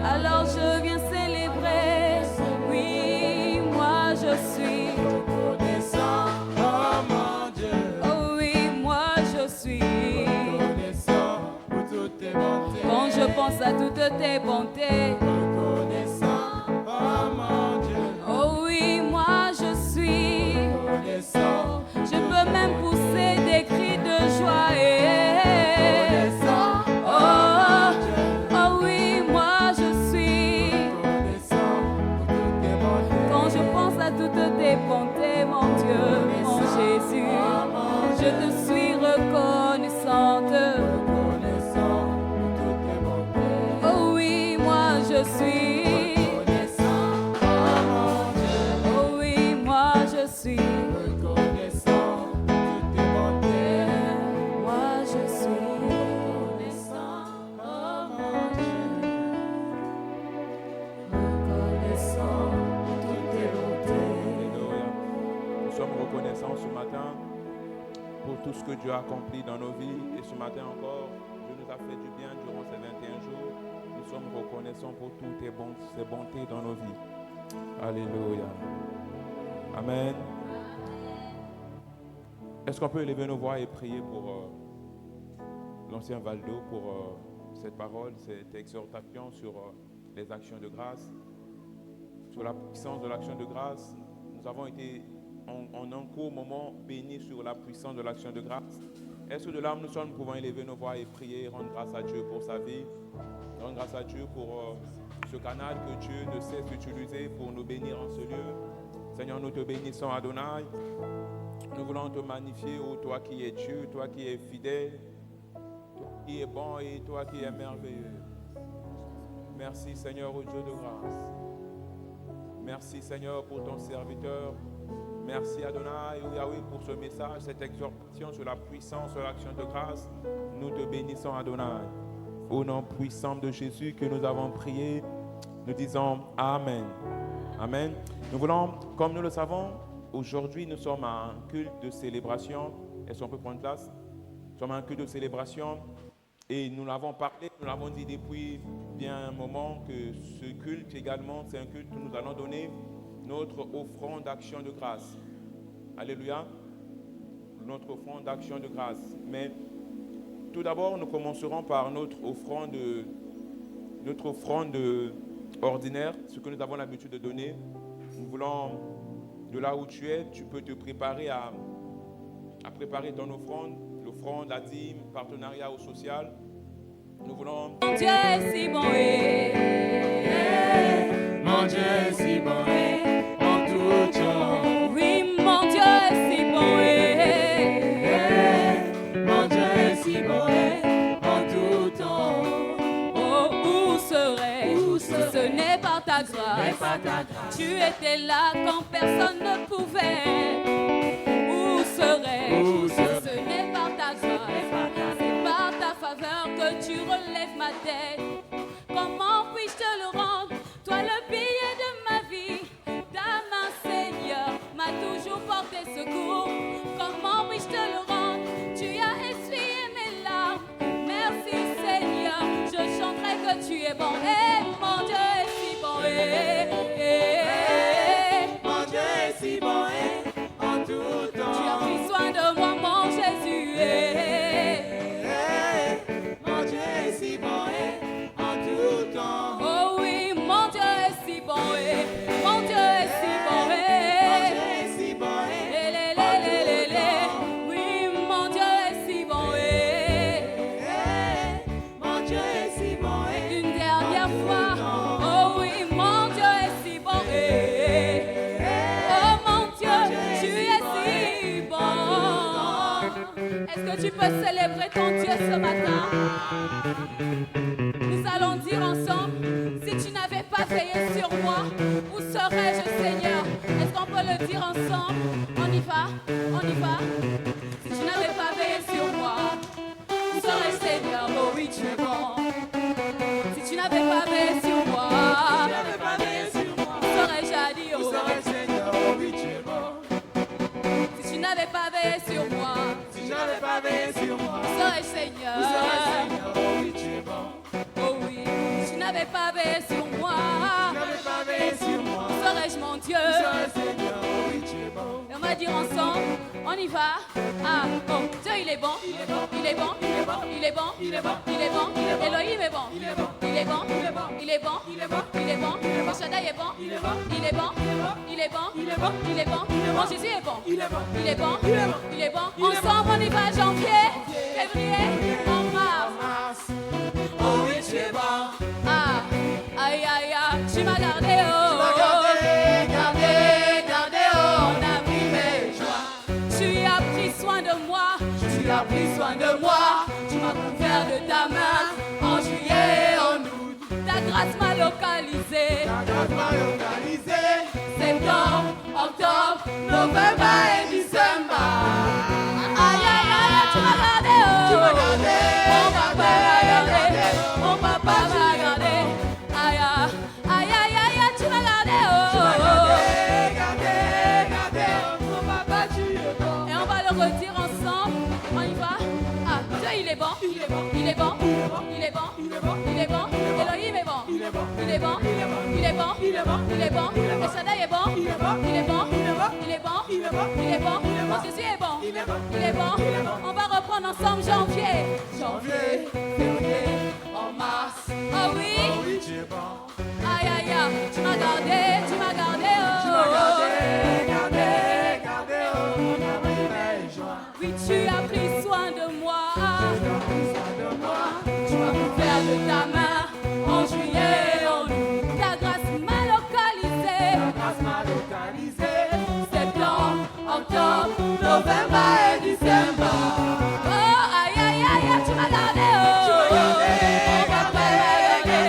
Alors je viens célébrer. Oui, moi je suis reconnaissant. Oh mon Dieu. Oh oui, moi je suis reconnaissant pour toutes tes bontés. Quand je pense à toutes tes bontés. Reconnaissant. Oh mon Dieu. Oh oui, moi je suis reconnaissant. Je peux même pousser des cris de joie. Oh oui, moi je suis reconnaissant pour toutes tes bontés. Quand je pense à toutes tes bontés, mon Dieu, mon Jésus, je te suis reconnaissante. Reconnaissant pour toutes tes bontés. Oh oui, moi je suis reconnaissant. Oh mon Dieu. Oh oui, moi je suis reconnaissant pour toutes tes bontés. Moi je suis reconnaissant. Oh mon Dieu. Reconnaissant pour toutes tes bontés. Alléluia. Nous sommes reconnaissants ce matin pour tout ce que Dieu a accompli dans nos vies. Et ce matin encore, Dieu nous a fait du bien durant ces 21 jours. Nous sommes reconnaissants pour toutes ces bontés dans nos vies. Alléluia. Amen. Est-ce qu'on peut élever nos voix et prier pour l'ancien Valdo, pour cette parole, cette exhortation sur les actions de grâce, sur la puissance de l'action de grâce? Nous avons été en un court moment bénis sur la puissance de l'action de grâce. Est-ce que de là, nous pouvons élever nos voix et prier, rendre grâce à Dieu pour sa vie, rendre grâce à Dieu pour ce canal que Dieu ne cesse d'utiliser pour nous bénir en ce lieu. Seigneur, nous te bénissons, Adonai. Nous voulons te magnifier, ô toi qui es Dieu, toi qui es fidèle, toi qui es bon et toi qui es merveilleux. Merci, Seigneur, ô Dieu de grâce. Merci Seigneur pour ton serviteur. Merci Adonai, oh Yahweh, pour ce message, cette exhortation sur la puissance, sur l'action de grâce. Nous te bénissons Adonai. Au nom puissant de Jésus que nous avons prié, nous disons Amen. Amen. Nous voulons, comme nous le savons, aujourd'hui nous sommes à un culte de célébration. Est-ce qu'on peut prendre place? Nous sommes à un culte de célébration et nous l'avons parlé, nous l'avons dit depuis bien un moment que ce culte également, c'est un culte où nous allons donner notre offrande d'action de grâce. Alléluia. Notre offrande d'action de grâce. Mais tout d'abord, nous commencerons par notre offrande ordinaire, ce que nous avons l'habitude de donner. Nous voulons, de là où tu es, tu peux te préparer à préparer ton offrande, l'offrande, la dîme, partenariat au social. Nous voulons... Mon Dieu est si bon, Mon Dieu est si bon, en tout temps. oui, mon Dieu est si bon, Mon Dieu est si bon, en tout temps. oh, où serais-je si ce n'est par ta grâce? Tu étais là quand personne ne pouvait. Où serais-je si ce n'est par ta grâce? C'est par ta faveur que tu relèves ma tête. Comment puis-je te le rendre? Toi le billet de ma vie, ta main Seigneur m'a toujours porté secours. Comment puis-je te le rendre? Tu as essuyé mes larmes. Merci Seigneur, je chanterai que tu es bon. Et mon Dieu est si bon. Mon Dieu est si bon, en tout temps. Tu as pris soin de moi, mon Jésus. Mon Dieu est si bon, en tout temps. Oh oui, mon Dieu est si bon. Mon Dieu est si bon. Mon Dieu est si bon, Oui, mon Dieu est si bon. mon Dieu est si bon, Une dernière fois. Oh oui, mon Dieu est si bon. Oh mon Dieu, tu es si bon. Est-ce que tu peux célébrer ton Dieu ce matin? Nous allons dire ensemble, si tu n'avais pas veillé sur moi, où serais-je Seigneur? Est-ce qu'on peut le dire ensemble? On y va, on y va. Si tu n'avais pas veillé sur moi, où serais-je Seigneur? Oh oui, tu es bon. Si tu n'avais pas veillé sur moi, où serais-je à dire? Où serais-je, Seigneur? Oh oui, tu es bon. Si tu n'avais pas veillé sur moi, Si je n'avais pas veillé sur moi, où serais-je Seigneur? où serais-je, Seigneur? Oh oui, tu es bon. Oh oui, si tu n'avais pas veillé sur moi, Si je n'avais pas veillé sur moi, où serais-je mon Dieu? où serais-je, Seigneur? Oh oui, tu es bon. Et on va dire ensemble, on y va. Ah, oh, Dieu il est bon, il est bon, il est bon, il est bon, il est bon, il est bon, il est bon, Elohim est bon, il est bon, il est bon, il est bon, il est bon, il est bon, il est bon, El Shaddai est bon, il est bon, il est bon, il est bon, il est bon, il est bon, mon Jésus est bon, il est bon, il est bon, il est bon, ensemble on y va, janvier, février, en mars. Oh oui, tu es bon. Ah, aïe aïe aïe, tu m'as gardé, oh, Gardé, oh. on a pris mes joies. Tu as pris soin de moi, tu as pris soin de moi. Tu m'as couvert de ta main en juillet, en août. Ta grâce m'a localisé. Ta grâce m'a localisé. Septembre, octobre, novembre et décembre. Aïe aïe aïe, tu m'as gardé, oh. Tu m'as gardé, Mon papa m'a gardé, mon papa m'a gardé. Aïe aïe aïe aïe, tu m'as gardé, oh. Gardé, Mon papa, tu es bon. Et on va le redire ensemble. On y va. Ah, Dieu, il est bon. Il est bon. Il est bon. Il est bon. Il est bon. Il est bon. Elohim est bon. Il est bon. Il est bon. Il est bon. Il est bon. Il est bon. El Shaddai est bon. Il est bon. Il est bon. Il est bon. Il est bon. Il est bon. Mon Jésus est bon. Il est bon. Il est bon. On va reprendre ensemble janvier. Janvier, février, en mars. Oh oui. oui, tu es bon. Aïe aïe aïe. Tu m'as gardé. Tu m'as gardé. Oh. Gardé, oh. On a pris mes joies. Oui, tu as pris soin de moi. De moi, Tu m'as couvert de ta main en juillet, en août. Ta grâce m'a localisé. grâce m'a localisé. Septembre, octobre, novembre et décembre. Oh, aïe, aïe, aïe, tu m'as gardé. Oh, mon papa m'a gardé.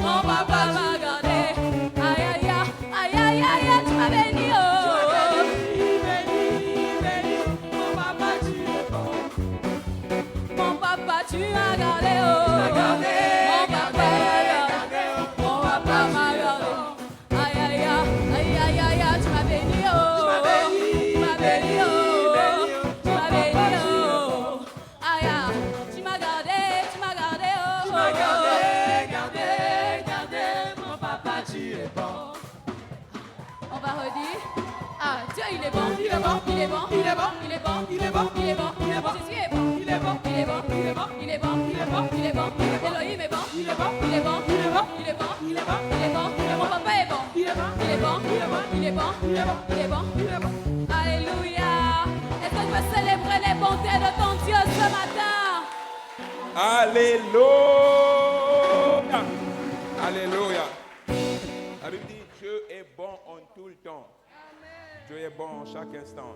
Mon papa m'a gardé. Aïe, aïe, aïe, aïe, aïe, il est bon, il est bon, il est bon, il est bon, il est bon, il est bon, il est bon, il est bon. Jésus est bon, il est bon, il est bon, il est bon, il est bon, il est bon, il est bon. Elohim est bon, il est bon, il est bon, il est bon, il est bon, il est bon, il est bon. Mon papa est bon, il est bon, il est bon, il est bon, il est bon, il est bon, il est bon, il est bon. Alléluia. Est-ce que tu veux célébrer les bontés de ton Dieu ce matin? Alléluia. Alléluia. La Bible dit Dieu est bon en tout le temps. Dieu est bon en chaque instant.